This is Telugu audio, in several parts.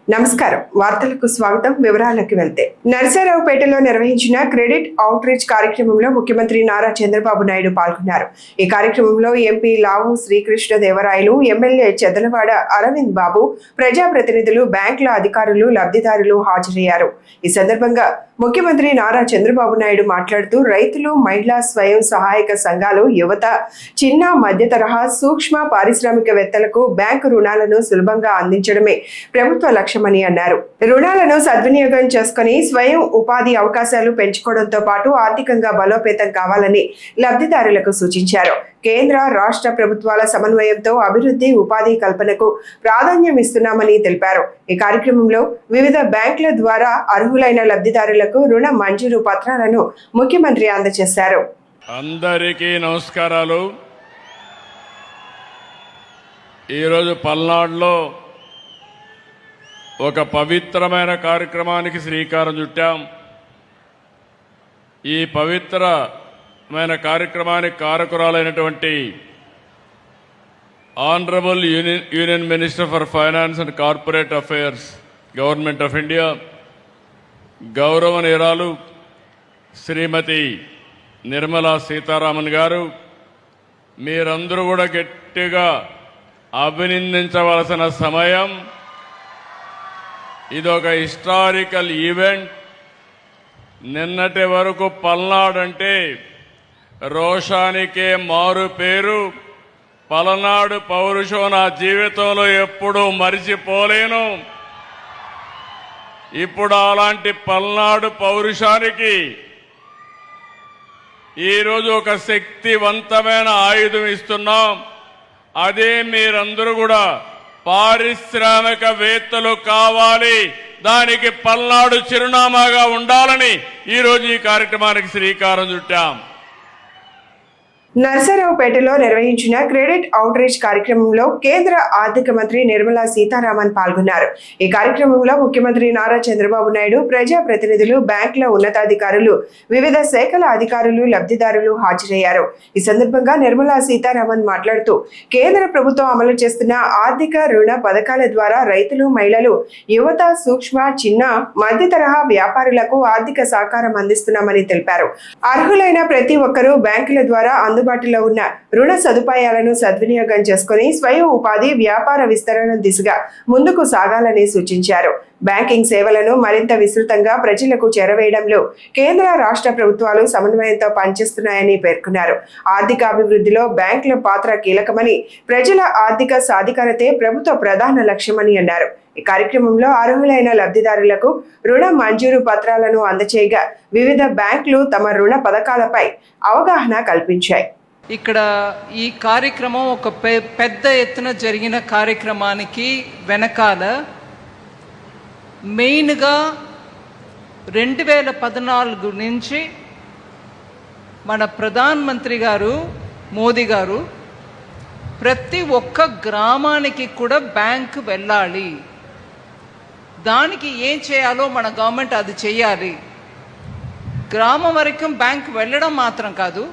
నమస్కారం. వార్తలకు స్వాగతం. వివరాలకు వెళ్తే నరసరావుపేటలో నిర్వహించిన క్రెడిట్ అవుట్ రీచ్ కార్యక్రమంలో ముఖ్యమంత్రి నారా చంద్రబాబు నాయుడు పాల్గొన్నారు. ఈ కార్యక్రమంలో ఎంపీ లావు శ్రీకృష్ణదేవరాయలు, ఎమ్మెల్యే చెదలవాడ అరవింద్ బాబు, ప్రజాప్రతినిధులు, బ్యాంకుల అధికారులు, లబ్ధిదారులు హాజరయ్యారు. ఈ సందర్భంగా ముఖ్యమంత్రి నారా చంద్రబాబు నాయుడు మాట్లాడుతూ రైతులు, మహిళా స్వయం సహాయక సంఘాలు, యువత, చిన్న మధ్య తరహా సూక్ష్మ పారిశ్రామికవేత్తలకు బ్యాంకు రుణాలను సులభంగా అందించడమే ప్రభుత్వ లక్ష్యమని అన్నారు. రుణాలను సద్వినియోగం చేసుకుని స్వయం ఉపాధి అవకాశాలు పెంచుకోవడంతో పాటు ఆర్థికంగా బలోపేతం కావాలని లబ్ధిదారులకు సూచించారు. కేంద్ర, రాష్ట్ర ప్రభుత్వాల సమన్వయంతో అభివృద్ధి, ఉపాధి కల్పనకు ప్రాధాన్యం ఇస్తున్నామని తెలిపారు. ఈ కార్యక్రమంలో వివిధ బ్యాంకుల ద్వారా అర్హులైన లబ్ధిదారులకు రుణ మంజూరు పత్రాలను ముఖ్యమంత్రి అందజేశారు. అందరికీ నమస్కారాలు. ఈరోజు పల్నాడులో ఒక పవిత్రమైన కార్యక్రమానికి శ్రీకారం చుట్టాం. ఈ పవిత్రమైన కార్యక్రమానికి కారకురాలైనటువంటి honourable union minister for finance and corporate affairs, government of India, గౌరవనీయురాలు శ్రీమతి నిర్మలా సీతారామన్ గారు, మీరందరూ కూడా గట్టిగా అభినందించవలసిన సమయం. ఇదొక హిస్టారికల్ ఈవెంట్. నిన్నటి వరకు పల్నాడు అంటే రోషానికే మారు పేరు. పలనాడు పౌరుషం నా జీవితంలో ఎప్పుడూ మరిచిపోలేను. ఇప్పుడు అలాంటి పల్నాడు పౌరుషానికి ఈరోజు ఒక శక్తివంతమైన ఆయుధం ఇస్తున్నాం. అదే మీరందరూ కూడా పారిశ్రామికవేత్తలు కావాలి, దానికి పల్నాడు చిరునామాగా ఉండాలని ఈరోజు ఈ కార్యక్రమానికి శ్రీకారం చుట్టాం. నరసరావుపేటలో నిర్వహించిన క్రెడిట్ అవుట్ రీచ్ కార్యక్రమంలో కేంద్ర ఆర్థిక మంత్రి నిర్మలా సీతారామన్ పాల్గొన్నారు. ఈ కార్యక్రమంలో ముఖ్యమంత్రి నారా చంద్రబాబు నాయుడు, ప్రజాప్రతినిధులు, బ్యాంకుల ఉన్నతాధికారులు, వివిధ శాఖల అధికారులు, లబ్ధిదారులు హాజరయ్యారు. ఈ సందర్భంగా నిర్మలా సీతారామన్ మాట్లాడుతూ కేంద్ర ప్రభుత్వం అమలు చేస్తున్న ఆర్థిక రుణ పథకాల ద్వారా రైతులు, మహిళలు, యువత, సూక్ష్మ, చిన్న, మధ్య తరహా వ్యాపారులకు ఆర్థిక సహకారం అందిస్తున్నామని తెలిపారు. అర్హులైన ప్రతి ఒక్కరూ బ్యాంకుల ద్వారా అందుబాటులో ఉన్న రుణ సదుపాయాలను సద్వినియోగం చేసుకుని స్వయం ఉపాధి, వ్యాపార విస్తరణ దిశగా ముందుకు సాగాలని సూచించారు. బ్యాంకింగ్ సేవలను మరింత విస్తృతంగా ప్రజలకు చేరవేయడంలో కేంద్ర, రాష్ట్ర ప్రభుత్వాలు సమన్వయంతో పనిచేస్తున్నాయని పేర్కొన్నారు. ఆర్థిక అభివృద్ధిలో బ్యాంకుల పాత్ర కీలకమని, ప్రజల ఆర్థిక సాధికారతే ప్రభుత్వ ప్రధాన లక్ష్యమని అన్నారు. ఈ కార్యక్రమంలో అర్హులైన లబ్ధిదారులకు రుణ మంజూరు పత్రాలను అందచేయగా వివిధ బ్యాంకులు తమ రుణ పథకాలపై అవగాహన కల్పించాయి. ఇక్కడ ఈ కార్యక్రమం ఒక పెద్ద ఎత్తున జరిగిన కార్యక్రమానికి వెనకాల మెయిన్గా 2014 నుంచి మన ప్రధానమంత్రి గారు మోదీ గారు ప్రతి ఒక్క గ్రామానికి కూడా బ్యాంకు వెళ్ళాలి, దానికి ఏం చేయాలో మన గవర్నమెంట్ అది చేయాలి. గ్రామం వరకు బ్యాంకు వెళ్ళడం మాత్రం కాదు,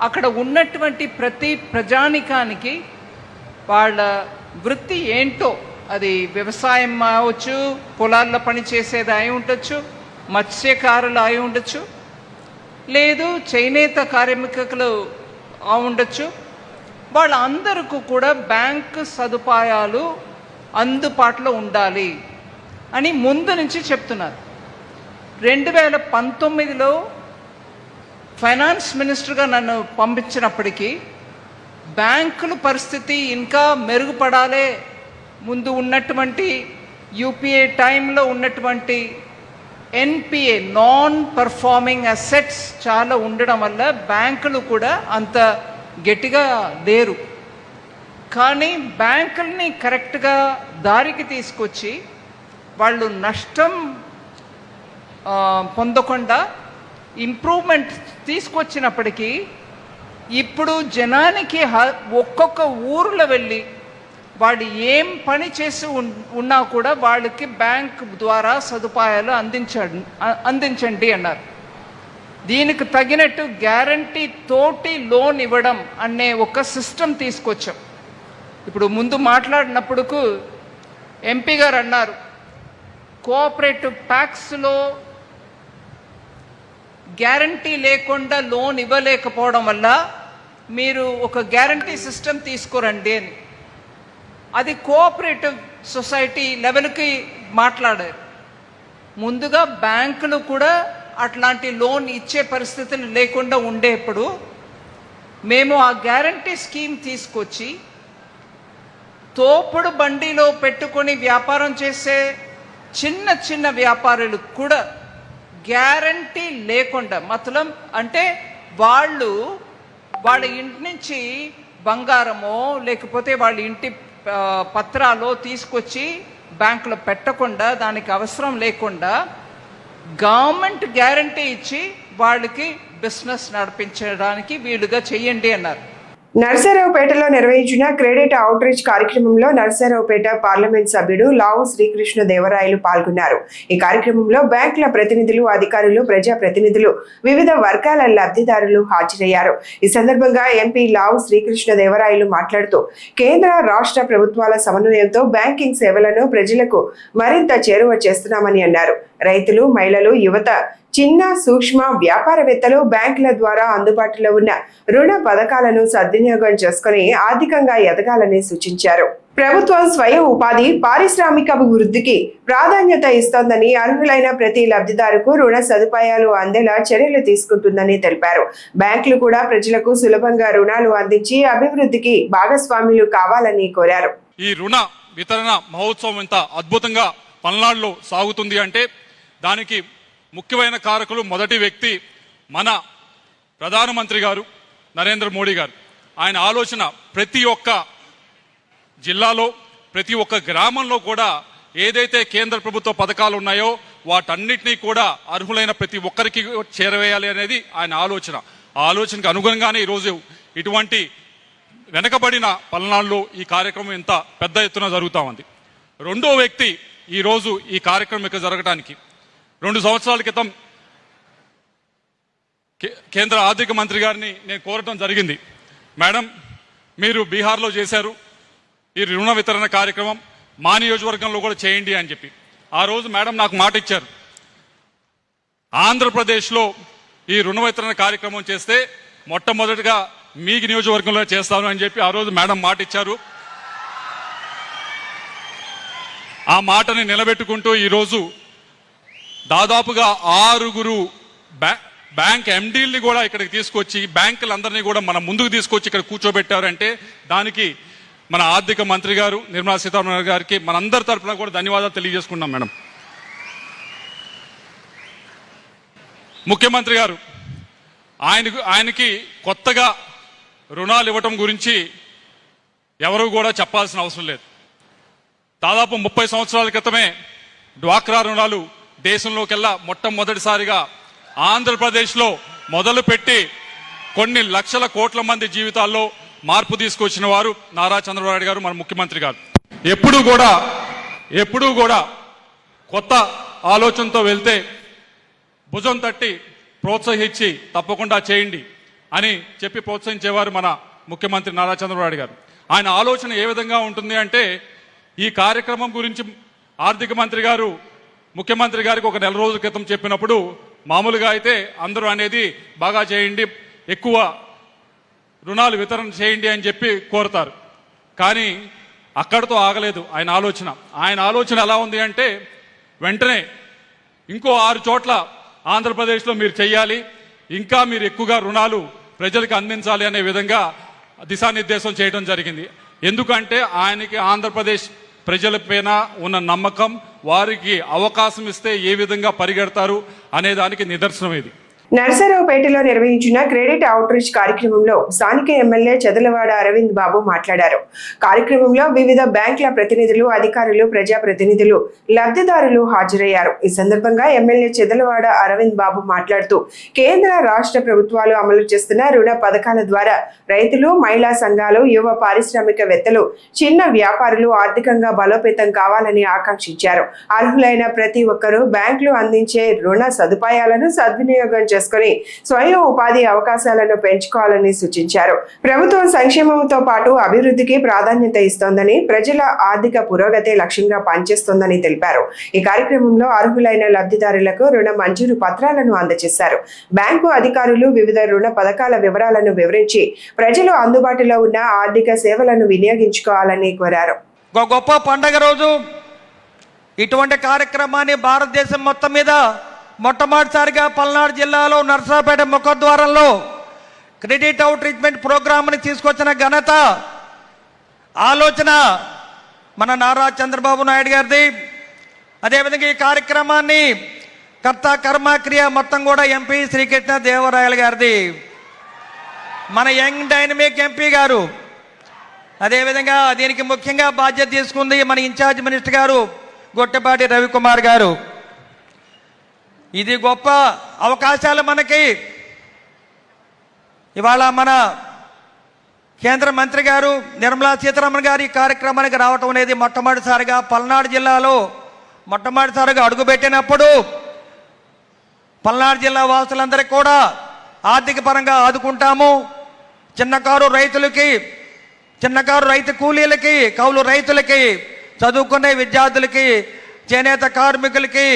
అక్కడ ఉన్నటువంటి ప్రతి ప్రజానికానికి వాళ్ళ వృత్తి ఏంటో, అది వ్యవసాయం అవచ్చు, పొలాల్లో పనిచేసేది అయి ఉండొచ్చు, మత్స్యకారులు అయి ఉండొచ్చు, లేదు చేనేత కార్మికులు ఉండొచ్చు, వాళ్ళందరికీ కూడా బ్యాంకు సదుపాయాలు అందుబాటులో ఉండాలి అని ముందు నుంచి చెప్తున్నారు. 2019లో ఫైనాన్స్ మినిస్టర్గా నన్ను పంపించినప్పటికీ బ్యాంకుల పరిస్థితి ఇంకా మెరుగుపడాలి, ముందు ఉన్నటువంటి యూపీఏ టైంలో ఉన్నటువంటి ఎన్పిఏ, నాన్ పర్ఫార్మింగ్ అసెట్స్ చాలా ఉండడం వల్ల బ్యాంకులు కూడా అంత గట్టిగా లేరు. కానీ బ్యాంకుల్ని కరెక్ట్గా దారికి తీసుకొచ్చి వాళ్ళు నష్టం పొందకుండా ఇంప్రూవ్మెంట్ తీసుకొచ్చినప్పటికీ ఇప్పుడు జనానికి ఒక్కొక్క ఊర్లో వెళ్ళి వాళ్ళు ఏం పని చేసి ఉన్నా కూడా వాళ్ళకి బ్యాంక్ ద్వారా సదుపాయాలు అందించండి అన్నారు. దీనికి తగినట్టు గ్యారంటీ తోటి లోన్ ఇవ్వడం అనే ఒక సిస్టమ్ తీసుకొచ్చాం. ఇప్పుడు ముందు మాట్లాడినప్పుడు ఎంపీ గారు అన్నారు కోఆపరేటివ్ ట్యాక్స్లో గ్యారంటీ లేకుండా లోన్ ఇవ్వలేకపోవడం వల్ల మీరు ఒక గ్యారంటీ సిస్టమ్ తీసుకురండి అని అది కోఆపరేటివ్ సొసైటీ లెవెల్కి మాట్లాడారు. ముందుగా బ్యాంకులు కూడా అట్లాంటి లోన్ ఇచ్చే పరిస్థితులు లేకుండా ఉండేప్పుడు మేము ఆ గ్యారంటీ స్కీమ్ తీసుకొచ్చి తోపుడు బండిలో పెట్టుకొని వ్యాపారం చేసే చిన్న చిన్న వ్యాపారులకు కూడా గ్యారంటీ లేకుండా మతలం అంటే వాళ్ళ ఇంటి నుంచి బంగారమో లేకపోతే వాళ్ళ ఇంటి పత్రాలు తీసుకొచ్చి బ్యాంకులో పెట్టకుండా దానికి అవసరం లేకుండా గవర్నమెంట్ గ్యారంటీ ఇచ్చి వాళ్ళకి బిజినెస్ నడిపించడానికి వీలుగా చెయ్యండి అన్నారు. నర్సరావుపేటలో నిర్వహించిన క్రెడిట్ అవుట్ రీచ్ కార్యక్రమంలో నర్సరావుపేట పార్లమెంట్ సభ్యుడు లావు శ్రీకృష్ణ దేవరాయలు పాల్గొన్నారు. ఈ కార్యక్రమంలో బ్యాంకుల ప్రతినిధులు, అధికారులు, ప్రజాప్రతినిధులు, వివిధ వర్గాల లబ్ధిదారులు హాజరయ్యారు. ఈ సందర్భంగా ఎంపీ లావు శ్రీకృష్ణ దేవరాయలు మాట్లాడుతూ కేంద్ర రాష్ట్ర ప్రభుత్వాల సమన్వయంతో బ్యాంకింగ్ సేవలను ప్రజలకు మరింత చేరువ చేస్తున్నామని అన్నారు. రైతులు, మహిళలు, యువత, చిన్న సూక్ష్మ వ్యాపారవేత్తలు బ్యాంకుల ద్వారా అందుబాటులో ఉన్న రుణ పథకాలను సద్వినియోగం చేసుకుని ఆర్థికంగా ఎదగాలని సూచించారు. ప్రభుత్వం స్వయం ఉపాధి, పారిశ్రామిక అభివృద్ధికి ప్రాధాన్యత ఇస్తోందని, అర్హులైన ప్రతి లబ్ధిదారుకు రుణ సదుపాయాలు అందేలా చర్యలు తీసుకుంటుందని తెలిపారు. బ్యాంకులు కూడా ప్రజలకు సులభంగా రుణాలు అందించి అభివృద్ధికి భాగస్వాములు కావాలని కోరారు. ఈ రుణ వితరణ మహోత్సవం ఎంత అద్భుతంగా పల్నాడులో సాగుతుంది అంటే దానికి ముఖ్యమైన కారకులు మొదటి వ్యక్తి మన ప్రధానమంత్రి గారు నరేంద్ర మోడీ గారు. ఆయన ఆలోచన ప్రతి ఒక్క జిల్లాలో, ప్రతి ఒక్క గ్రామంలో కూడా ఏదైతే కేంద్ర ప్రభుత్వ పథకాలు ఉన్నాయో వాటన్నిటినీ కూడా అర్హులైన ప్రతి ఒక్కరికి చేరవేయాలి అనేది ఆయన ఆలోచన. ఆ ఆలోచనకు అనుగుణంగానే ఈరోజు ఇటువంటి వెనకబడిన పల్నాడులో ఈ కార్యక్రమం ఎంత పెద్ద ఎత్తున జరుగుతూ ఉంది. రెండో వ్యక్తి ఈరోజు ఈ కార్యక్రమం ఇక్కడ జరగడానికి 2 సంవత్సరాల క్రితం కేంద్ర ఆర్థిక మంత్రి గారిని నేను కోరటం జరిగింది. మేడం, మీరు బీహార్లో చేశారు ఈ రుణ వితరణ కార్యక్రమం, మా నియోజకవర్గంలో కూడా చేయండి అని చెప్పి. ఆ రోజు మేడం నాకు మాట ఇచ్చారు, ఆంధ్రప్రదేశ్లో ఈ రుణ వితరణ కార్యక్రమం చేస్తే మొట్టమొదటిగా మీ నియోజకవర్గంలో చేస్తాను అని చెప్పి ఆ రోజు మేడం మాట ఇచ్చారు. ఆ మాటని నిలబెట్టుకుంటూ ఈరోజు దాదాపుగా 6 బ్యాంక్ ఎండీల్ని కూడా ఇక్కడికి తీసుకొచ్చి బ్యాంకులందరినీ కూడా మన ముందుకు తీసుకొచ్చి ఇక్కడ కూర్చోబెట్టారంటే దానికి మన ఆర్థిక మంత్రి గారు నిర్మలా సీతారామన్ గారికి మనందరి తరఫున కూడా ధన్యవాదాలు తెలియజేసుకున్నాం. మేడం, ముఖ్యమంత్రి గారు ఆయనకి కొత్తగా రుణాలు ఇవ్వటం గురించి ఎవరు కూడా చెప్పాల్సిన అవసరం లేదు. దాదాపు 30 సంవత్సరాల క్రితమే డ్వాక్రా రుణాలు దేశంలోకెల్లా మొట్టమొదటిసారిగా ఆంధ్రప్రదేశ్లో మొదలుపెట్టి కొన్ని లక్షల కోట్ల మంది జీవితాల్లో మార్పు తీసుకొచ్చిన వారు నారా చంద్రబాబు నాయుడు గారు, మన ముఖ్యమంత్రి గారు. ఎప్పుడూ కూడా కొత్త ఆలోచనతో వెళ్తే భుజం తట్టి ప్రోత్సహించి తప్పకుండా చేయండి అని చెప్పి ప్రోత్సహించేవారు మన ముఖ్యమంత్రి నారా చంద్రబాబు నాయుడు గారు. ఆయన ఆలోచన ఏ విధంగా ఉంటుంది అంటే ఈ కార్యక్రమం గురించి ఆర్థిక మంత్రి గారు ముఖ్యమంత్రి గారికి ఒక 1 నెల రోజుల క్రితం చెప్పినప్పుడు మామూలుగా అయితే అందరూ అనేది బాగా చేయండి, ఎక్కువ రుణాలు వితరణ చేయండి అని చెప్పి కోరుతారు. కానీ అక్కడితో ఆగలేదు ఆయన ఆలోచన. ఆయన ఆలోచన ఎలా ఉంది అంటే వెంటనే ఇంకో 6 చోట్ల ఆంధ్రప్రదేశ్లో మీరు చెయ్యాలి, ఇంకా మీరు ఎక్కువగా రుణాలు ప్రజలకు అందించాలి అనే విధంగా దిశానిర్దేశం చేయడం జరిగింది. ఎందుకంటే ఆయనకి ఆంధ్రప్రదేశ్ ప్రజలపైన ఉన్న నమ్మకం, వారికి అవకాశం ఇస్తే ఏ విధంగా పరిగెడతారు అనే దానికి నిదర్శనం ఇది. నర్సరావుపేటలో నిర్వహించిన క్రెడిట్ అవుట్ రీచ్ కార్యక్రమంలో స్థానిక ఎమ్మెల్యే చెదలవాడ అరవింద్ బాబు మాట్లాడారు. కార్యక్రమంలో వివిధ బ్యాంకుల ప్రతినిధులు, అధికారులు, ప్రజాప్రతినిధులు, లబ్ధిదారులు హాజరయ్యారు. ఈ సందర్భంగా ఎమ్మెల్యే చెదలవాడ అరవింద్ బాబు మాట్లాడుతూ కేంద్ర రాష్ట్ర ప్రభుత్వాలు అమలు చేస్తున్న రుణ పథకాల ద్వారా రైతులు, మహిళా సంఘాలు, యువ పారిశ్రామికవేత్తలు, చిన్న వ్యాపారులు ఆర్థికంగా బలోపేతం కావాలని ఆకాంక్షించారు. అర్హులైన ప్రతి ఒక్కరూ బ్యాంకులు అందించే రుణ సదుపాయాలను సద్వినియోగం చేసుకుని స్వయం ఉపాధి అవకాశాలను పెంచుకోవాలని సూచించారు. ప్రభుత్వం సంక్షేమంతో పాటు అభివృద్ధికి ప్రాధాన్యత ఇస్తోందని, ప్రజల ఆర్థిక పురోగతి లక్ష్యంగా పనిచేస్తోందని తెలిపారు. ఈ కార్యక్రమంలో అర్హులైన లబ్ధిదారులకు రుణ మంజూరు పత్రాలను అందజేశారు. బ్యాంకు అధికారులు వివిధ రుణ పథకాల వివరాలను వివరించి ప్రజలు అందుబాటులో ఉన్న ఆర్థిక సేవలను వినియోగించుకోవాలని కోరారు. గొప్ప పండగ రోజు ఇటువంటి కార్యక్రమాన్ని భారతదేశం మొత్తం మీద మొట్టమొదటిసారిగా పల్నాడు జిల్లాలో నర్సరావుపేట ముఖద్వారంలో క్రెడిట్ అవుట్ ట్రీట్మెంట్ ప్రోగ్రామ్ని తీసుకొచ్చిన ఘనత, ఆలోచన మన నారా చంద్రబాబు నాయుడు గారిది. అదేవిధంగా ఈ కార్యక్రమాన్ని కర్త కర్మ క్రియ మొత్తం కూడా ఎంపీ శ్రీకృష్ణ దేవరాయలు గారిది, మన యంగ్ డైనమిక్ ఎంపీ గారు. అదేవిధంగా దీనికి ముఖ్యంగా బాధ్యత తీసుకుంది మన ఇన్ఛార్జ్ మినిస్టర్ గారు గొట్టపాటి రవికుమార్ గారు. ఇది గొప్ప అవకాశాలు మనకి. ఇవాళ మన కేంద్ర మంత్రి గారు నిర్మలా సీతారామన్ గారు ఈ కార్యక్రమానికి రావటం అనేది మొట్టమొదటిసారిగా పల్నాడు జిల్లాలో మొట్టమొదటిసారిగా అడుగుపెట్టినప్పుడు పల్నాడు జిల్లా వాసులందరికీ కూడా ఆర్థిక పరంగా ఆదుకుంటాము. చిన్నకారు రైతు కూలీలకి, కౌలు రైతులకి, చదువుకునే విద్యార్థులకి, చేనేత కార్మికులకి,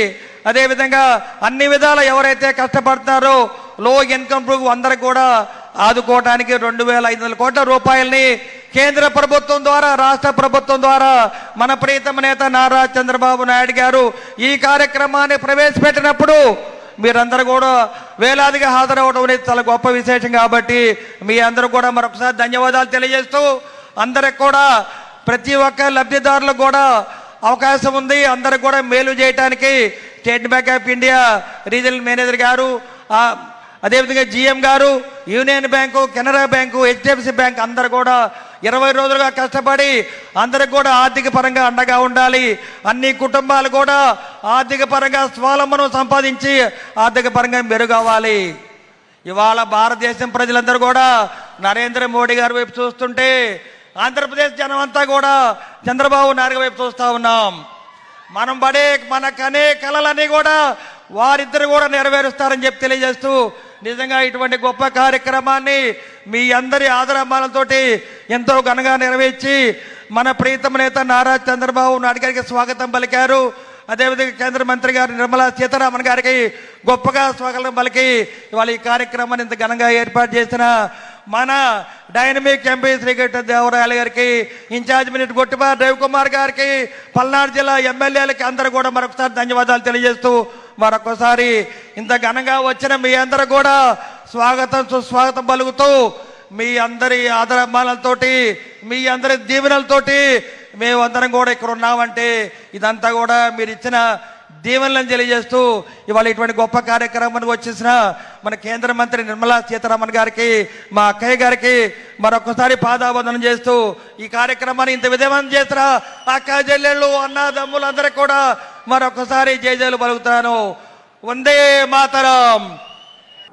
అదేవిధంగా అన్ని విధాల ఎవరైతే కష్టపడతారో లో ఇన్కమ్ గ్రూప్ అందరికి కూడా ఆదుకోవడానికి 2,500 కోట్ల రూపాయలని కేంద్ర ప్రభుత్వం ద్వారా, రాష్ట్ర ప్రభుత్వం ద్వారా మన ప్రీతమ నేత నారా చంద్రబాబు నాయుడు గారు ఈ కార్యక్రమాన్ని ప్రవేశపెట్టినప్పుడు మీరందరూ కూడా వేలాదిగా హాజరవడం అనేది చాలా గొప్ప విశేషం. కాబట్టి మీ అందరూ కూడా మరొకసారి ధన్యవాదాలు తెలియజేస్తూ, అందరికి కూడా ప్రతి ఒక్క లబ్ధిదారులకు కూడా అవకాశం ఉంది. అందరికి కూడా మేలు చేయడానికి state bank of India regional manager గారు, అదేవిధంగా జిఎం గారు, union bank, Canara bank, HDFC bank అందరు కూడా 20 రోజులుగా కష్టపడి అందరికి కూడా ఆర్థిక పరంగా అండగా ఉండాలి. అన్ని కుటుంబాలు కూడా ఆర్థిక పరంగా స్వావలంబనం సంపాదించి ఆర్థిక పరంగా మెరుగవ్వాలి. ఇవాళ భారతదేశం ప్రజలందరూ కూడా నరేంద్ర మోడీ గారి వైపు చూస్తుంటే, ఆంధ్రప్రదేశ్ జనం అంతా కూడా చంద్రబాబు నాయుడు వైపు చూస్తూ ఉన్నాం. మన కనే కళలన్నీ కూడా వారిద్దరు కూడా నెరవేరుస్తారని చెప్పి తెలియజేస్తూ, నిజంగా ఇటువంటి గొప్ప కార్యక్రమాన్ని మీ అందరి ఆదరాభిమానాలతోటి ఎంతో ఘనంగా నెరవేర్చి మన ప్రీతమ నేత నారా చంద్రబాబు నాయుడు గారికి స్వాగతం పలికారు. అదేవిధంగా కేంద్ర మంత్రి గారు నిర్మలా సీతారామన్ గారికి గొప్పగా స్వాగతం పలికి ఇవాళ ఈ కార్యక్రమాన్ని ఇంత ఘనంగా ఏర్పాటు చేసిన మన డైనమిక్ ఎంపీ శ్రీకృష్ణ దేవరాయలు గారికి, ఇన్ఛార్జ్ మినిస్టర్ గొట్టిపాటి రవికుమార్ గారికి, పల్నాడు జిల్లా ఎమ్మెల్యేలకి అందరూ కూడా మరొకసారి ధన్యవాదాలు తెలియజేస్తూ, మరొకసారి ఇంత ఘనంగా వచ్చిన మీ అందరూ కూడా స్వాగతం సుస్వాగతం పలుకుతూ, మీ అందరి ఆదరాభిమానాలతోటి, మీ అందరి దీవెనలతోటి మేమందరం కూడా ఇక్కడ ఉన్నామంటే ఇదంతా కూడా మీరు ఇచ్చిన దీవెనలను తెలియజేస్తూ, ఇవాళ ఇటువంటి గొప్ప కార్యక్రమానికి వచ్చేసిన మన కేంద్ర మంత్రి నిర్మలా సీతారామన్ గారికి, మా అక్కయ్య గారికి మరొకసారి పాదాబంధనం చేస్తూ, ఈ కార్యక్రమాన్ని ఇంత విధంగా చేసిన అక్క చెల్లెళ్ళు, అన్నదమ్ములు అందరికీ కూడా మరొకసారి జయజయలు పలుకుతాను. వందే మాతరం.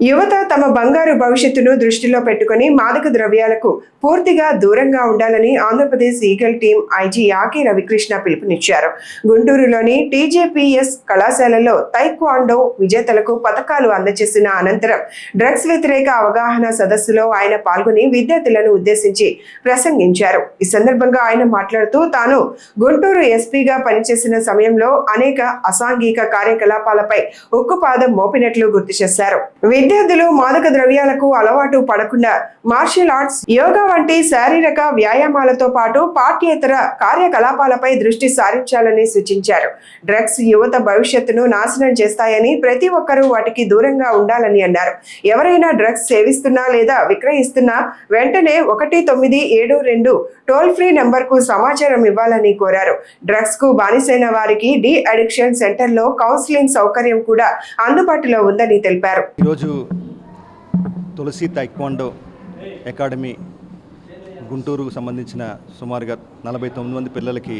యువత తమ బంగారు భవిష్యత్తును దృష్టిలో పెట్టుకుని మాదక ద్రవ్యాలకు పూర్తిగా దూరంగా ఉండాలని ఆంధ్రప్రదేశ్ ఈగల్ టీం ఐజీ యాకి రవికృష్ణ పిలుపునిచ్చారు. గుంటూరులోని టీజేపీఎస్ కళాశాలలో తైక్వాండో విజేతలకు పతకాలు అందజేసిన అనంతరం డ్రగ్స్ వ్యతిరేక అవగాహన సదస్సులో ఆయన పాల్గొని విద్యార్థులను ఉద్దేశించి ప్రసంగించారు. ఈ సందర్భంగా ఆయన మాట్లాడుతూ, తాను గుంటూరు ఎస్పీగా పనిచేసిన సమయంలో అనేక అసాంఘిక కార్యకలాపాలపై ఉక్కుపాదం మోపినట్లు గుర్తు చేశారు. విద్యార్థులు మాదక ద్రవ్యాలకు అలవాటు పడకుండా మార్షల్ ఆర్ట్స్, యోగా వంటి శారీరక వ్యాయామాలతో పాటు పాఠ్యేతర కార్యకలాపాలపై దృష్టి సారించాలని సూచించారు. డ్రగ్స్ యువత భవిష్యత్తును నాశనం చేస్తాయని, ప్రతి ఒక్కరూ వాటికి దూరంగా ఉండాలని అన్నారు. ఎవరైనా డ్రగ్స్ సేవిస్తున్నా లేదా విక్రయిస్తున్నా వెంటనే 1972 టోల్ ఫ్రీ నెంబర్ కు సమాచారం ఇవ్వాలని కోరారు. డ్రగ్స్ కు బానిసైన వారికి డి అడిక్షన్ సెంటర్ లో కౌన్సిలింగ్ సౌకర్యం కూడా అందుబాటులో ఉందని తెలిపారు. ఈరోజు తులసి తైక్వాండో అకాడమీ గుంటూరుకు సంబంధించిన సుమారుగా 49 మంది పిల్లలకి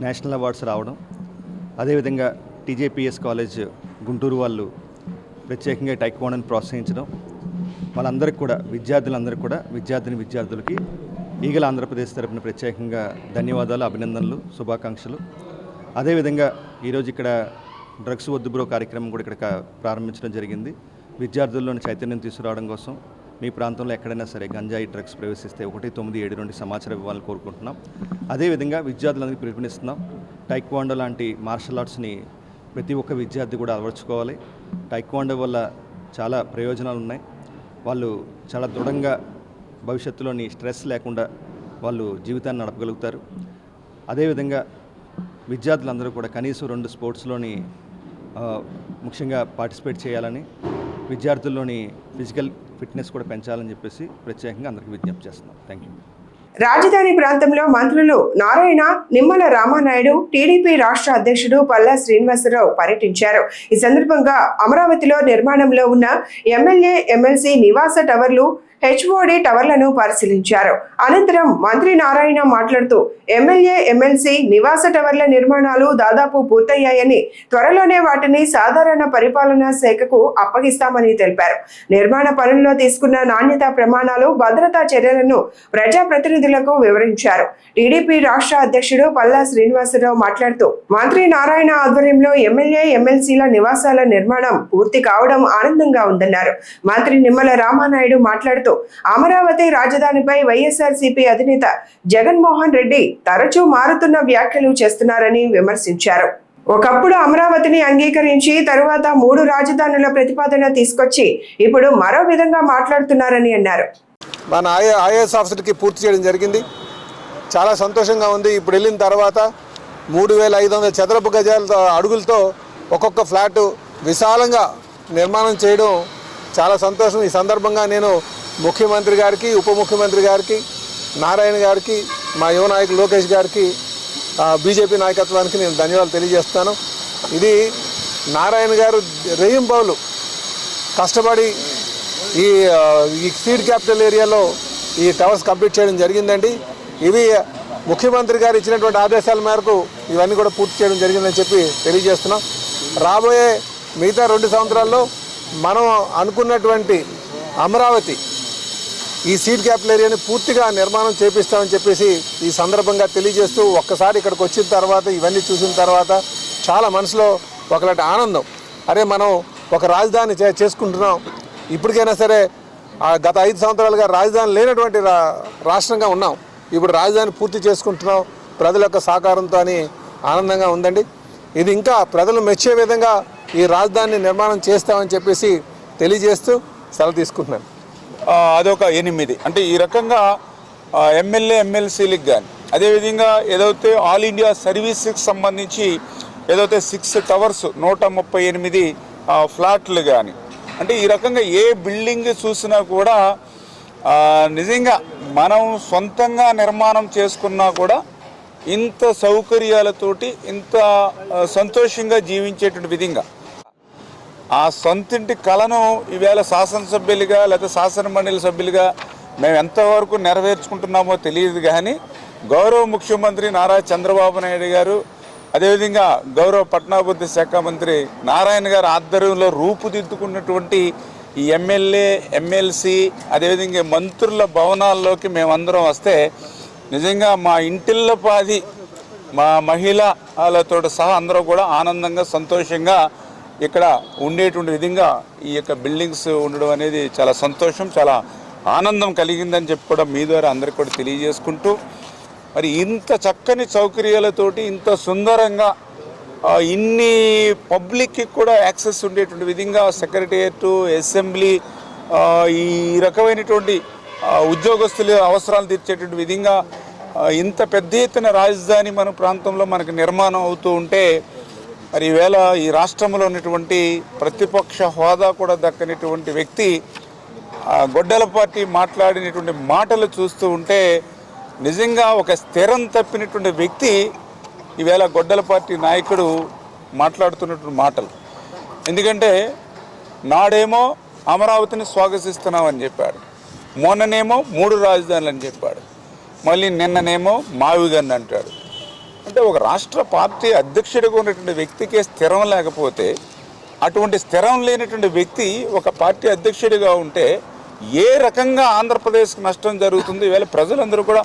నేషనల్ అవార్డ్స్ రావడం, అదేవిధంగా టీజేపీఎస్ కాలేజ్ గుంటూరు వాళ్ళు ప్రత్యేకంగా టైక్వాండోని ప్రోత్సహించడం, వాళ్ళందరికీ కూడా విద్యార్థులకి ఈగల ఆంధ్రప్రదేశ్ తరపున ప్రత్యేకంగా ధన్యవాదాలు, అభినందనలు, శుభాకాంక్షలు. అదేవిధంగా ఈరోజు ఇక్కడ డ్రగ్స్ వద్దు బ్రో కార్యక్రమం కూడా ఇక్కడ ప్రారంభించడం జరిగింది. విద్యార్థుల్లోని చైతన్యం తీసుకురావడం కోసం మీ ప్రాంతంలో ఎక్కడైనా సరే గంజాయి డ్రగ్స్ ప్రవేశిస్తే 197 నుండి సమాచారం ఇవ్వాలని కోరుకుంటున్నాం. అదేవిధంగా విద్యార్థులందరికీ పిలుపునిస్తున్నాం. టైక్వాండో లాంటి మార్షల్ ఆర్ట్స్ని ప్రతి ఒక్క విద్యార్థి కూడా అలవర్చుకోవాలి. టైక్వాండో వల్ల చాలా ప్రయోజనాలు ఉన్నాయి. వాళ్ళు చాలా దృఢంగా భవిష్యత్తులోని స్ట్రెస్ లేకుండా వాళ్ళు జీవితాన్ని నడపగలుగుతారు. అదేవిధంగా విద్యార్థులందరూ కూడా కనీసం 2 స్పోర్ట్స్లోని ముఖ్యంగా పార్టిసిపేట్ చేయాలని, విద్యార్థుల్లోని ఫిజికల్ ఫిట్నెస్ కూడా పెంచాలని చెప్పేసి ప్రత్యేకంగా అందరికీ విజ్ఞప్తి చేస్తున్నాం. Thank you. రాజధాని ప్రాంతంలో మంత్రులు నారాయణ, నిమ్మల రామానాయుడు, టీడీపీ రాష్ట్ర అధ్యక్షుడు పల్లా శ్రీనివాసరావు పర్యటించారు. ఈ సందర్భంగా అమరావతిలో నిర్మాణంలో ఉన్న ఎమ్మెల్యే, ఎమ్మెల్సీ నివాస టవర్లు, హెచ్ఓడి టవర్లను పరిశీలించారు. అనంతరం మంత్రి నారాయణ మాట్లాడుతూ ఎమ్మెల్యే, ఎమ్మెల్సీ నివాస టవర్ల నిర్మాణాలు దాదాపు పూర్తయ్యాయని, త్వరలోనే వాటిని సాధారణ పరిపాలనా శాఖకు అప్పగిస్తామని తెలిపారు. నిర్మాణ పనుల్లో తీసుకున్న నాణ్యతా ప్రమాణాలు, భద్రతా చర్యలను ప్రజాప్రతినిధులకు వివరించారు. టీడీపీ రాష్ట్ర అధ్యక్షుడు పల్లా శ్రీనివాసరావు మాట్లాడుతూ మంత్రి నారాయణ ఆధ్వర్యంలో ఎమ్మెల్యే, ఎమ్మెల్సీల నివాసాల నిర్మాణం పూర్తి కావడం ఆనందంగా ఉందన్నారు. మంత్రి నిమ్మల రామానాయుడు మాట్లాడుతూ అమరావతి రాజధానిపై వైఎస్ఆర్సీపీ అధినేత జగన్మోహన్ రెడ్డి తరచూ మారుతున్న వ్యాఖ్యలు చేస్తున్నారని విమర్శించారు. ఒకప్పుడు అమరావతిని అంగీకరించి తరువాత 3 రాజధానుల ప్రతిపాదన తీసుకొచ్చి ఇప్పుడు మరో విధంగా మాట్లాడుతున్నారని అన్నారు. మన ఐఏఎస్ ఆఫీసర్కి పూర్తి చేయడం జరిగింది. చాలా సంతోషంగా ఉంది. ఇప్పుడు వెళ్ళిన తర్వాత 3500 చదరపు గజాల అడుగులతో ఒక్కొక్క ఫ్లాటు విశాలంగా నిర్మాణం చేయడం చాలా సంతోషం. ఈ సందర్భంగా నేను ముఖ్యమంత్రి గారికి, ఉప ముఖ్యమంత్రి గారికి, నారాయణ గారికి, మా యువ నాయకులు లోకేష్ గారికి, బీజేపీ నాయకత్వానికి నేను ధన్యవాదాలు తెలియజేస్తాను. ఇది నారాయణ గారు రేయింబౌలు కష్టపడి ఈ సీడ్ క్యాపిటల్ ఏరియాలో ఈ టవర్స్ కంప్లీట్ చేయడం జరిగిందండి. ఇవి ముఖ్యమంత్రి గారు ఇచ్చినటువంటి ఆదేశాల మేరకు ఇవన్నీ కూడా పూర్తి చేయడం జరిగిందని చెప్పి తెలియజేస్తున్నాం. రాబోయే మిగతా 2 సంవత్సరాల్లో మనం అనుకున్నటువంటి అమరావతి ఈ సీడ్ క్యాపిటల్ ఏరియాని పూర్తిగా నిర్మాణం చేపిస్తామని చెప్పేసి ఈ సందర్భంగా తెలియజేస్తూ, ఒక్కసారి ఇక్కడికి వచ్చిన తర్వాత ఇవన్నీ చూసిన తర్వాత చాలా మనసులో ఒకలాంటి ఆనందం. అరే, మనం ఒక రాజధాని చేసుకుంటున్నాం. ఇప్పటికైనా సరే గత 5 సంవత్సరాలుగా రాజధాని లేనటువంటి రాష్ట్రంగా ఉన్నాం. ఇప్పుడు రాజధాని పూర్తి చేసుకుంటున్నాం ప్రజల యొక్క సహకారంతో అని ఆనందంగా ఉందండి. ఇది ఇంకా ప్రజలు మెచ్చే విధంగా ఈ రాజధానిని నిర్మాణం చేస్తామని చెప్పేసి తెలియజేస్తూ సెలవు తీసుకుంటున్నాను. అదొక 8 అంటే ఈ రకంగా ఎమ్మెల్యే, ఎమ్మెల్సీలకు కానీ, అదేవిధంగా ఏదైతే ఆల్ ఇండియా సర్వీస్కి సంబంధించి ఏదైతే 6 టవర్స్ 138 ఫ్లాట్లు కానీ, అంటే ఈ రకంగా ఏ బిల్డింగ్ చూసినా కూడా నిజంగా మనం సొంతంగా నిర్మాణం చేసుకున్నా కూడా ఇంత సౌకర్యాలతోటి ఇంత సంతోషంగా జీవించేటువంటి విధంగా ఆ సొంతింటి కళను ఈవేళ శాసనసభ్యులుగా లేదా శాసన మండలి సభ్యులుగా మేము ఎంతవరకు నెరవేర్చుకుంటున్నామో తెలియదు. కానీ గౌరవ ముఖ్యమంత్రి నారా చంద్రబాబు నాయుడు గారు, అదేవిధంగా గౌరవ పట్టణాభివృద్ధి శాఖ మంత్రి నారాయణ గారు ఆధ్వర్యంలో రూపుదిద్దుకున్నటువంటి ఈ ఎమ్మెల్యే, ఎమ్మెల్సీ, అదేవిధంగా మంత్రుల భవనాల్లోకి మేమందరం వస్తే నిజంగా మా ఇంటిల్లపాది మా మహిళలతో సహా అందరూ కూడా ఆనందంగా, సంతోషంగా ఇక్కడ ఉండేటువంటి విధంగా ఈ యొక్క బిల్డింగ్స్ ఉండడం అనేది చాలా సంతోషం, చాలా ఆనందం కలిగిందని చెప్పి కూడా మీ ద్వారా అందరికీ కూడా తెలియజేసుకుంటూ, మరి ఇంత చక్కని సౌకర్యాలతోటి ఇంత సుందరంగా ఇన్ని పబ్లిక్కి కూడా యాక్సెస్ ఉండేటువంటి విధంగా సెక్రటేరియట్, అసెంబ్లీ, ఈ రకమైనటువంటి ఉద్యోగస్తుల అవసరాలు తీర్చేటువంటి విధంగా ఇంత పెద్ద ఎత్తున రాజధాని మన ప్రాంతంలో మనకు నిర్మాణం అవుతూ ఉంటే, మరి ఈవేళ ఈ రాష్ట్రంలో ఉన్నటువంటి ప్రతిపక్ష హోదా కూడా దక్కనటువంటి వ్యక్తి గొడ్డల పార్టీ మాట్లాడినటువంటి మాటలు చూస్తూ ఉంటే నిజంగా ఒక స్థిరం తప్పినటువంటి వ్యక్తి ఈవేళ గొడ్డల పార్టీ నాయకుడు మాట్లాడుతున్నటువంటి మాటలు. ఎందుకంటే నాడేమో అమరావతిని స్వాగతిస్తున్నామని చెప్పాడు, మొన్ననేమో 3 రాజధానులు అని చెప్పాడు, మళ్ళీ నిన్ననేమో మావిగన్ అంటాడు. అంటే ఒక రాష్ట్ర పార్టీ అధ్యక్షుడిగా ఉన్నటువంటి వ్యక్తికే స్థిరం లేకపోతే, అటువంటి స్థిరం లేనటువంటి వ్యక్తి ఒక పార్టీ అధ్యక్షుడిగా ఉంటే ఏ రకంగా ఆంధ్రప్రదేశ్కి నష్టం జరుగుతుంది ఈవేళ ప్రజలందరూ కూడా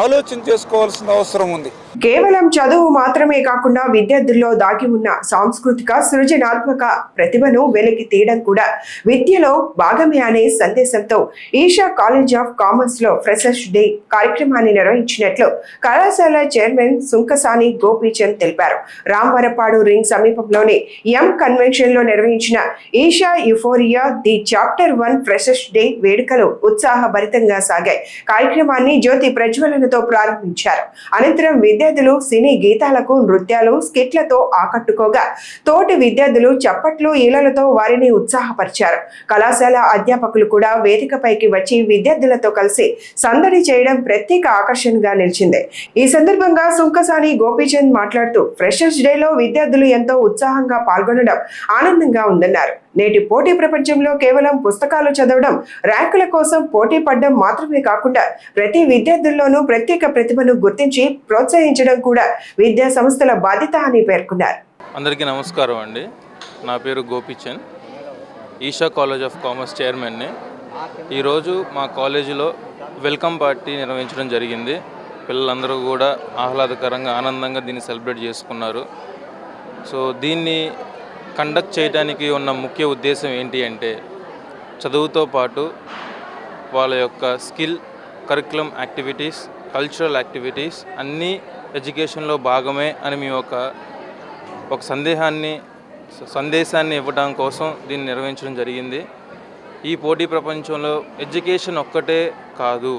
ఆలోచన చేసుకోవాల్సిన అవసరం ఉంది. కేవలం చదువు మాత్రమే కాకుండా విద్యార్థుల్లో దాగి ఉన్న సాంస్కృతిక సృజనాత్మక ప్రతిభను వెలికి తీయడం కూడా విద్యలో భాగమే అనే సందేశంతో ఈషా కాలేజ్ ఆఫ్ కామర్స్ లో ఫ్రెషర్స్ డే కార్యక్రమాన్ని నిర్వహించినట్లు కళాశాల చైర్మన్ సుంకసాని గోపీచంద్ తెలిపారు. రామవరపాడు రింగ్ సమీపంలోని ఎం కన్వెన్షన్ లో నిర్వహించిన Esha euphoria the chapter 1 freshers day వేడుకలు ఉత్సాహభరితంగా సాగాయి. కార్యక్రమాన్ని జ్యోతి ప్రజ్వలనతో ప్రారంభించారు. అనంతరం విద్యార్థులు సినీ గీతాలకు, నృత్యాలు, స్కిట్లతో ఆకట్టుకోగా తోటి విద్యార్థులు చప్పట్లు, ఈలలతో వారిని ఉత్సాహపరిచారు. కళాశాల అధ్యాపకులు కూడా వేదికపైకి వచ్చి విద్యార్థులతో కలిసి సందడి చేయడం ప్రత్యేక ఆకర్షణగా నిలిచింది. ఈ సందర్భంగా సుంకసాని గోపీచంద్ మాట్లాడుతూ ఫ్రెషర్స్ డేలో విద్యార్థులు ఎంతో ఉత్సాహంగా పాల్గొనడం ఆనందంగా ఉందన్నారు. నేటి పోటీ ప్రపంచంలో కేవలం పుస్తకాలు చదవడం, ర్యాంకుల కోసం పోటీ పడడం మాత్రమే కాకుండా ప్రతి విద్యార్థుల్లోనూ ప్రత్యేక ప్రతిభను గుర్తించి ప్రోత్సహించడం కూడా విద్యా సంస్థల బాధ్యత అని పేర్కొన్నారు. అందరికీ నమస్కారం అండి. నా పేరు Gopichand, Eesha college of commerce చైర్మన్ని. ఈరోజు మా కాలేజీలో వెల్కమ్ పార్టీ నిర్వహించడం జరిగింది. పిల్లలందరూ కూడా ఆహ్లాదకరంగా, ఆనందంగా దీన్ని సెలబ్రేట్ చేసుకున్నారు. సో దీన్ని కండక్ట్ చేయడానికి ఉన్న ముఖ్య ఉద్దేశం ఏంటి అంటే, చదువుతో పాటు వాళ్ళ యొక్క skill, curriculum activities, cultural activities అన్నీ ఎడ్యుకేషన్లో భాగమే అని మేము ఒక సందేశాన్ని ఇవ్వడం కోసం దీన్ని నిర్వహించడం జరిగింది. ఈ పోటీ ప్రపంచంలో ఎడ్యుకేషన్ ఒక్కటే కాదు,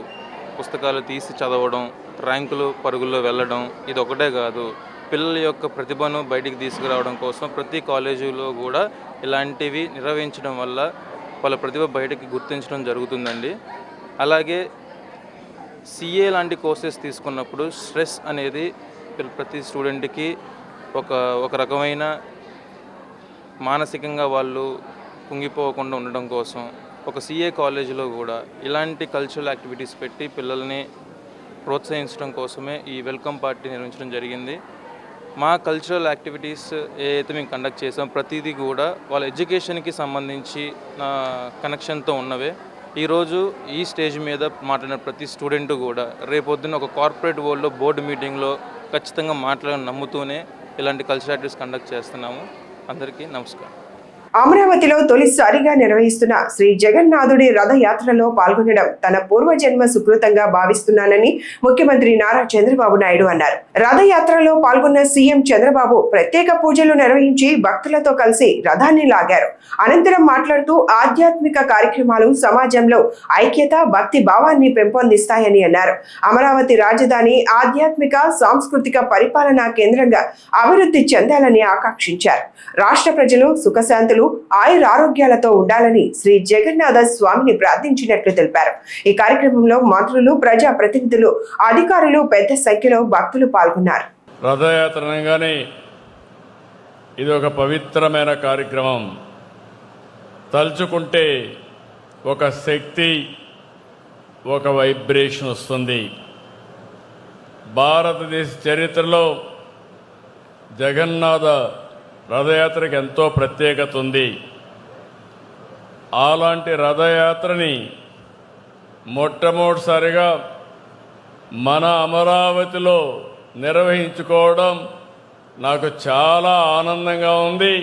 పుస్తకాలు తీసి చదవడం, ర్యాంకులు పరుగుల్లో వెళ్ళడం ఇది ఒకటే కాదు. పిల్లల యొక్క ప్రతిభను బయటికి తీసుకురావడం కోసం ప్రతి కాలేజీలో కూడా ఇలాంటివి నిర్వహించడం వల్ల వాళ్ళ ప్రతిభ బయటికి గుర్తించడం జరుగుతుందండి. అలాగే సిఏ లాంటి కోర్సెస్ తీసుకున్నప్పుడు స్ట్రెస్ అనేది ప్రతి స్టూడెంట్కి ఒక రకమైన మానసికంగా వాళ్ళు కుంగిపోకుండా ఉండడం కోసం ఒక సిఏ కాలేజీలో కూడా ఇలాంటి కల్చరల్ యాక్టివిటీస్ పెట్టి పిల్లల్ని ప్రోత్సహించడం కోసమే ఈ వెల్కమ్ పార్టీ నిర్వహించడం జరిగింది. మా కల్చరల్ యాక్టివిటీస్ ఏదైతే మేము కండక్ట్ చేసాం ప్రతిదీ కూడా వాళ్ళ ఎడ్యుకేషన్కి సంబంధించి కనెక్షన్తో ఉన్నవే. ఈరోజు ఈ స్టేజ్ మీద మాట్లాడిన ప్రతి స్టూడెంట్ కూడా రేపొద్దున ఒక కార్పొరేట్ వరల్డ్లో బోర్డు మీటింగ్లో ఖచ్చితంగా మాట్లాడాలని నమ్ముతూనే ఇలాంటి కల్చరల్ యాక్టివిటీస్ కండక్ట్ చేస్తున్నాము. అందరికీ నమస్కారం. అమరావతిలో తొలిసారిగా నిర్వహిస్తున్న శ్రీ జగన్నాథుడి రథయాత్రలో పాల్గొనడం తన పూర్వజన్మ సుకృతంగా భావిస్తున్నానని ముఖ్యమంత్రి నారా చంద్రబాబు నాయుడు అన్నారు. రథయాత్రలో పాల్గొన్న సీఎం చంద్రబాబు ప్రత్యేక పూజలు నిర్వహించి భక్తులతో కలిసి రథాన్ని లాగారు. అనంతరం మాట్లాడుతూ ఆధ్యాత్మిక కార్యక్రమాలు సమాజంలో ఐక్యత, భక్తి భావాన్ని పెంపొందిస్తాయని అన్నారు. అమరావతి రాజధాని ఆధ్యాత్మిక, సాంస్కృతిక పరిపాలనా కేంద్రంగా అభివృద్ధి చెందాలని ఆకాంక్షించారు. రాష్ట్ర ప్రజలు సుఖశాంతులు, ఆయురారోగ్యాలతో ఉండాలని శ్రీ జగన్నాథ స్వామిని ప్రార్థించినట్లు తెలిపారు. ఈ కార్యక్రమంలో మంత్రులు, ప్రజా ప్రతినిధులు, అధికారులు పెద్ద సంఖ్యలో భక్తులు పాల్గొన్నారు. రథయాత్ర అనగానే ఇది ఒక పవిత్రమైన కార్యక్రమం. తలుచుకుంటే ఒక శక్తి, ఒక వైబ్రేషన్ వస్తుంది. భారతదేశ చరిత్రలో జగన్నాథ రథయాత్రకి ఎంతో ప్రత్యేకత ఉంది. అలాంటి రథయాత్రని మొట్టమొదటిసారిగా మన అమరావతిలో నిర్వహించుకోవడం నాకు చాలా ఆనందంగా ఉంది.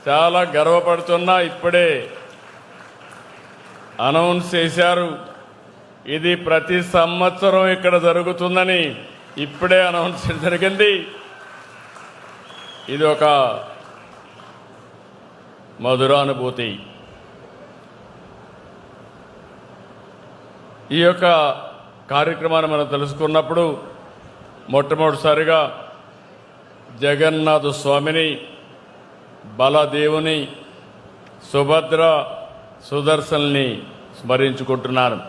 చాలా గర్వపడుతున్నా. ఇప్పుడే అనౌన్స్ చేశారు, ఇది ప్రతి సంవత్సరం ఇక్కడ జరుగుతుందని ఇప్పుడే అనౌన్స్ జరిగింది. ఇది ఒక మధురానుభూతి. ఈ యొక్క కార్యక్రమాన్ని మనం తెలుసుకున్నప్పుడు మొట్టమొదటిసారిగా జగన్నాథ స్వామిని, బలదేవుని, సుభద్ర, సుదర్శన్ని స్మరించుకుంటున్నాను.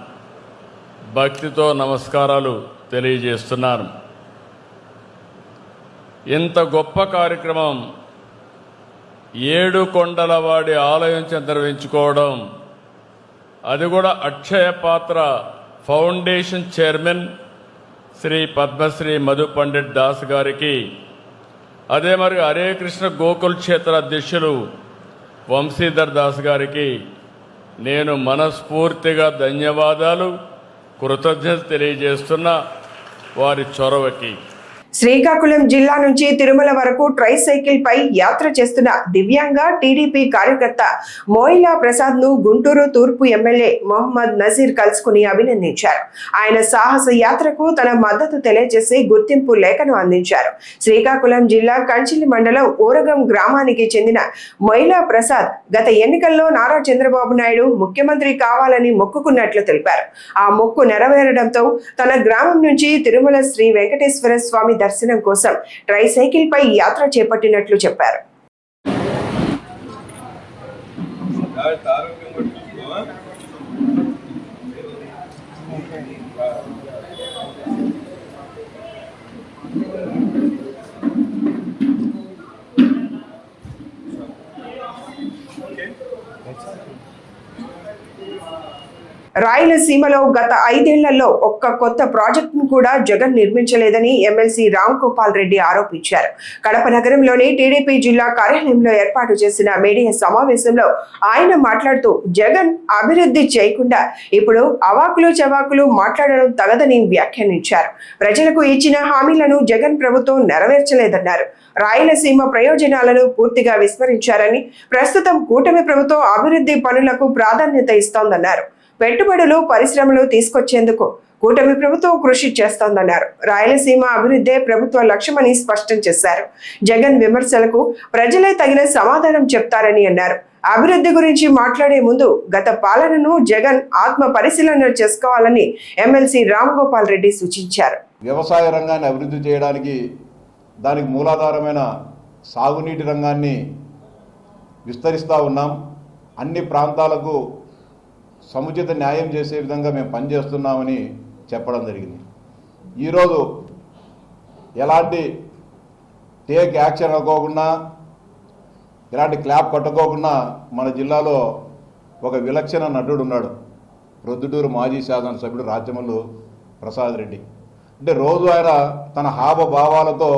భక్తితో నమస్కారాలు తెలియజేస్తున్నాను. ఇంత గొప్ప కార్యక్రమం 7 కొండలవాడి ఆలయం నిర్వహించుకోవడం, అది కూడా అక్షయ పాత్ర ఫౌండేషన్ చైర్మన్ శ్రీ పద్మశ్రీ మధు పండిట్ దాస్ గారికి, అదే మరి హరే కృష్ణ గోకుల్ క్షేత్ర అధ్యక్షులు వంశీధర్ దాస్ గారికి నేను మనస్ఫూర్తిగా ధన్యవాదాలు కృతజ్ఞత తెలియజేస్తున్నా వారి చొరవకి. శ్రీకాకుళం జిల్లా నుంచి తిరుమల వరకు ట్రైసైకిల్ పై యాత్ర చేస్తున్న దివ్యాంగ టీడీపీ కార్యకర్త మోయిలా ప్రసాద్ ను గుంటూరు తూర్పు ఎమ్మెల్యే మొహమ్మద్ నజీర్ కలుసుకుని అభినందించారు. ఆయన సాహస యాత్రకు తన మద్దతు తెలియజేసి గుర్తింపు లేఖను అందించారు. శ్రీకాకుళం జిల్లా కంచిలి మండలం ఊరగం గ్రామానికి చెందిన మోయిలా ప్రసాద్ గత ఎన్నికల్లో నారా చంద్రబాబు నాయుడు ముఖ్యమంత్రి కావాలని మొక్కుకున్నట్లు తెలిపారు. ఆ మొక్కు నెరవేరడంతో తన గ్రామం నుంచి తిరుమల శ్రీ వెంకటేశ్వర స్వామి దర్శనం కోసం ట్రైసైకిల్ పై యాత్ర చేపట్టినట్లు చెప్పారు. రాయలసీమలో గత 5 ఏళ్లలో ఒక్క కొత్త ప్రాజెక్టును కూడా జగన్ నిర్మించలేదని ఎమ్మెల్సీ రామ్ గోపాల్ రెడ్డి ఆరోపించారు. కడప నగరంలోని టీడీపీ జిల్లా కార్యాలయంలో ఏర్పాటు చేసిన మీడియా సమావేశంలో ఆయన మాట్లాడుతూ జగన్ అభివృద్ధి చేయకుండా ఇప్పుడు అవాకులు చవాకులు మాట్లాడడం తగదని వ్యాఖ్యానించారు. ప్రజలకు ఇచ్చిన హామీలను జగన్ ప్రభుత్వం నెరవేర్చలేదన్నారు. రాయలసీమ ప్రయోజనాలను పూర్తిగా విస్మరించారని, ప్రస్తుతం కూటమి ప్రభుత్వం అభివృద్ధి పనులకు ప్రాధాన్యత ఇస్తోందన్నారు. పెట్టుబడులు పరిశ్రమలు తీసుకొచ్చేందుకు కూటమి ప్రభుత్వం కృషి చేస్తోందన్నారు. రాయలసీమ అభివృద్ధే ప్రభుత్వ లక్ష్యమని స్పష్టం చేశారు. జగన్ విమర్శలకు ప్రజలే తగిన సమాధానం చెప్తారని అన్నారు. అభివృద్ధి గురించి మాట్లాడే ముందు గత పాలనను జగన్ ఆత్మ పరిశీలన చేసుకోవాలని ఎమ్మెల్సీ రామ్ గోపాల్ రెడ్డి సూచించారు. వ్యవసాయ రంగాన్ని అభివృద్ధి చేయడానికి దానికి మూలాధారమైన సాగునీటి రంగాన్ని విస్తరిస్తూ ఉన్నాం. అన్ని ప్రాంతాలకు సముచిత న్యాయం చేసే విధంగా మేము పనిచేస్తున్నామని చెప్పడం జరిగింది. ఈరోజు ఎలాంటి టేక్ యాక్షన్ అనుకోకుండా, ఎలాంటి క్లాప్ కట్టుకోకుండా మన జిల్లాలో ఒక విలక్షణ నటుడు ఉన్నాడు. ప్రొద్దుటూరు మాజీ శాసనసభ్యుడు రాచమల్లు ప్రసాద్ రెడ్డి. అంటే రోజు ఆయన తన హావభావాలతో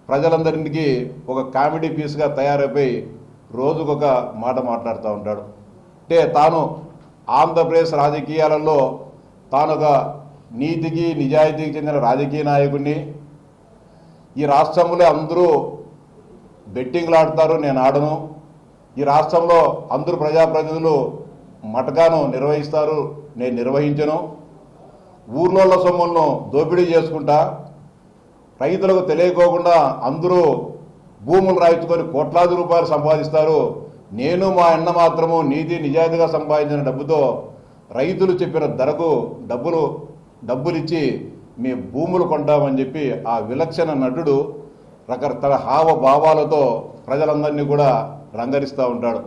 ప్రజలందరికీ ఒక కామెడీ పీస్గా తయారైపోయి రోజుకొక మాట మాట్లాడుతూ ఉంటాడు. అంటే తాను ఆంధ్రప్రదేశ్ రాజకీయాలలో తాను ఒక నీతికి నిజాయితీకి చెందిన రాజకీయ నాయకుడిని, ఈ రాష్ట్రంలో అందరూ బెట్టింగ్లు ఆడతారు, నేను ఆడను, ఈ రాష్ట్రంలో అందరూ ప్రజాప్రతినిధులు మటకాను నిర్వహిస్తారు, నేను నిర్వహించను, ఊర్లోళ్ళ సొమ్ములను దోపిడీ చేసుకుంటా, రైతులకు తెలియకోకుండా అందరూ భూములు రాయించుకొని కోట్లాది రూపాయలు సంపాదిస్తారు, నేను మా అన్న మాత్రము నీతి నిజాయితీగా సంపాదించిన డబ్బుతో రైతులు చెప్పిన ధరకు డబ్బులిచ్చి మీ భూములు కొంటామని చెప్పి ఆ విలక్షణ నటుడు రకరకాల హావభావాలతో ప్రజలందరినీ కూడా రంగరిస్తూ ఉంటాడు.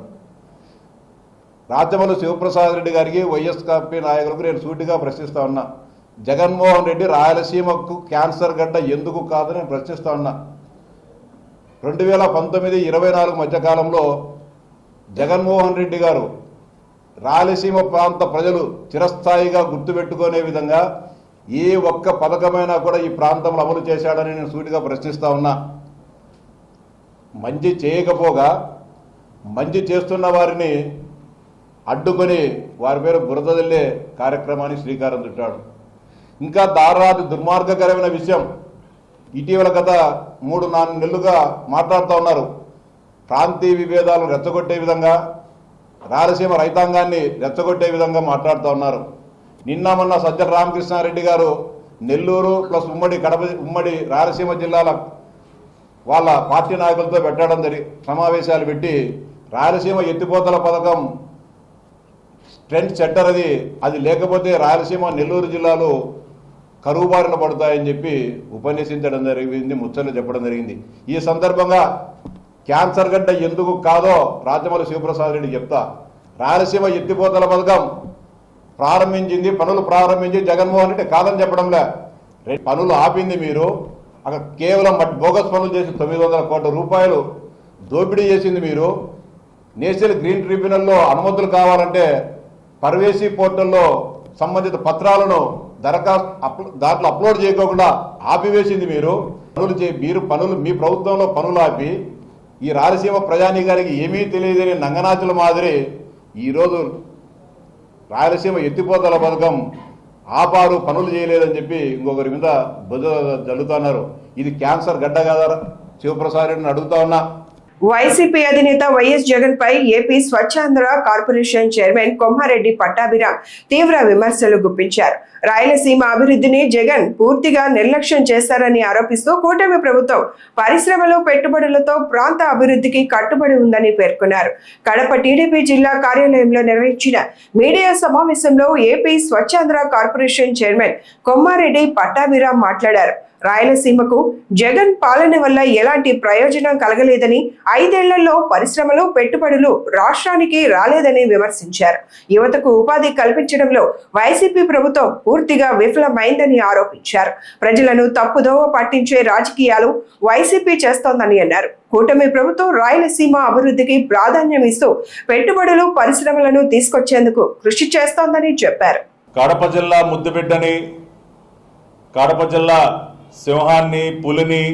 రాచమల్లు శివప్రసాద్ రెడ్డి గారికి, వైఎస్ఆర్పీ నాయకులకు నేను సూటిగా ప్రశ్నిస్తా ఉన్నా. జగన్మోహన్ రెడ్డి రాయలసీమకు క్యాన్సర్ గడ్డ ఎందుకు కాదని నేను ప్రశ్నిస్తా ఉన్నా. 2019-24 మధ్యకాలంలో జగన్మోహన్ రెడ్డి గారు రాయలసీమ ప్రాంత ప్రజలు చిరస్థాయిగా గుర్తుపెట్టుకునే విధంగా ఏ ఒక్క పథకమైనా కూడా ఈ ప్రాంతంలో అమలు చేశాడని నేను సూటిగా ప్రశ్నిస్తా ఉన్నా. మంచి చేయకపోగా మంచి చేస్తున్న వారిని అడ్డుకొని వారి పేరు బురదల్లే కార్యక్రమాన్ని శ్రీకారం చుట్టాడు. ఇంకా దారుణాతి దుర్మార్గకరమైన విషయం, ఇటీవల గత 3-4 నెలలుగా మాట్లాడుతూ ఉన్నారు. ప్రాంతీయ విభేదాలను రెచ్చగొట్టే విధంగా, రాయలసీమ రైతాంగాన్ని రెచ్చగొట్టే విధంగా మాట్లాడుతూ ఉన్నారు. నిన్న మొన్న సజ్జల రామకృష్ణారెడ్డి గారు నెల్లూరు ప్లస్ ఉమ్మడి రాయలసీమ జిల్లాల వాళ్ళ పార్టీ నాయకులతో పెట్టడం సమావేశాలు పెట్టి రాయలసీమ ఎత్తిపోతల పథకం ట్రెండ్ సెట్టర్ అది లేకపోతే రాయలసీమ నెల్లూరు జిల్లాలు కరువు బారిన పడతాయని చెప్పి ఉపన్యసించడం జరిగింది, ముచ్చట్లు చెప్పడం జరిగింది. ఈ సందర్భంగా క్యాన్సర్ గడ్డ ఎందుకు కాదో రాచమల్లు శివప్రసాద్ రెడ్డి చెప్తా. రాయలసీమ ఎత్తిపోతల పథకం పనులు ప్రారంభించి జగన్మోహన్ రెడ్డి కాదని చెప్పడంలే, పనులు ఆపింది మీరు. అక్కడ కేవలం బోగస్ పనులు చేసి 900 కోట్ల రూపాయలు దోపిడీ చేసింది మీరు. నేషనల్ గ్రీన్ ట్రిబ్యునల్లో అనుమతులు కావాలంటే పర్వేసి పోర్టల్లో సంబంధిత పత్రాలను దాంట్లో అప్లోడ్ చేయకోకుండా ఆపివేసింది మీరు. మీ ప్రభుత్వంలో పనులు ఆపి ఈ రాయలసీమ ప్రజానీకానికి ఏమీ తెలియదని నంగనాచుల మాదిరి ఈరోజు రాయలసీమ ఎత్తిపోతల పథకం ఆపారు, పనులు చేయలేదని చెప్పి ఇంకొకరి మీద బుద్ధ జల్లుతున్నారు. ఇది క్యాన్సర్ గడ్డ కదా శివప్రసాద్ రెడ్డిని అడుగుతా ఉన్నా. వైసీపీ అధినేత వైఎస్ జగన్ పై AP Swachhandhra corporation chairman Kommareddy Pattabhiram తీవ్ర విమర్శలు గుప్పించారు. రాయలసీమ అభివృద్ధిని జగన్ పూర్తిగా నిర్లక్ష్యం చేశారని ఆరోపిస్తూ కూటమి ప్రభుత్వం పరిశ్రమలు, పెట్టుబడులతో ప్రాంత అభివృద్ధికి కట్టుబడి ఉందని పేర్కొన్నారు. కడప టీడీపీ జిల్లా కార్యాలయంలో నిర్వహించిన మీడియా సమావేశంలో AP Swachhandhra corporation chairman Kommareddy Pattabhiram మాట్లాడారు. రాయలసీమకు జగన్ పాలన వల్ల ఎలాంటి ప్రయోజనం కలగలేదని, 5 ఏళ్లలో పరిశ్రమలు, పెట్టుబడులు రాష్ట్రానికి రాలేదని విమర్శించారు. యువతకు ఉపాధి కల్పించడంలో వైసీపీ ప్రభుత్వం పూర్తిగా విఫలమైందని ఆరోపించారు. ప్రజలను తప్పుదోవ పట్టించే రాజకీయాలు వైసీపీ చేస్తోందని అన్నారు. కూటమి ప్రభుత్వం రాయలసీమ అభివృద్ధికి ప్రాధాన్యం ఇస్తూ పెట్టుబడులు, పరిశ్రమలను తీసుకొచ్చేందుకు కృషి చేస్తోందని చెప్పారు. కడప జిల్లా ముద్దుబిడ్డని, కడప జిల్లా సింహాన్ని, పులిని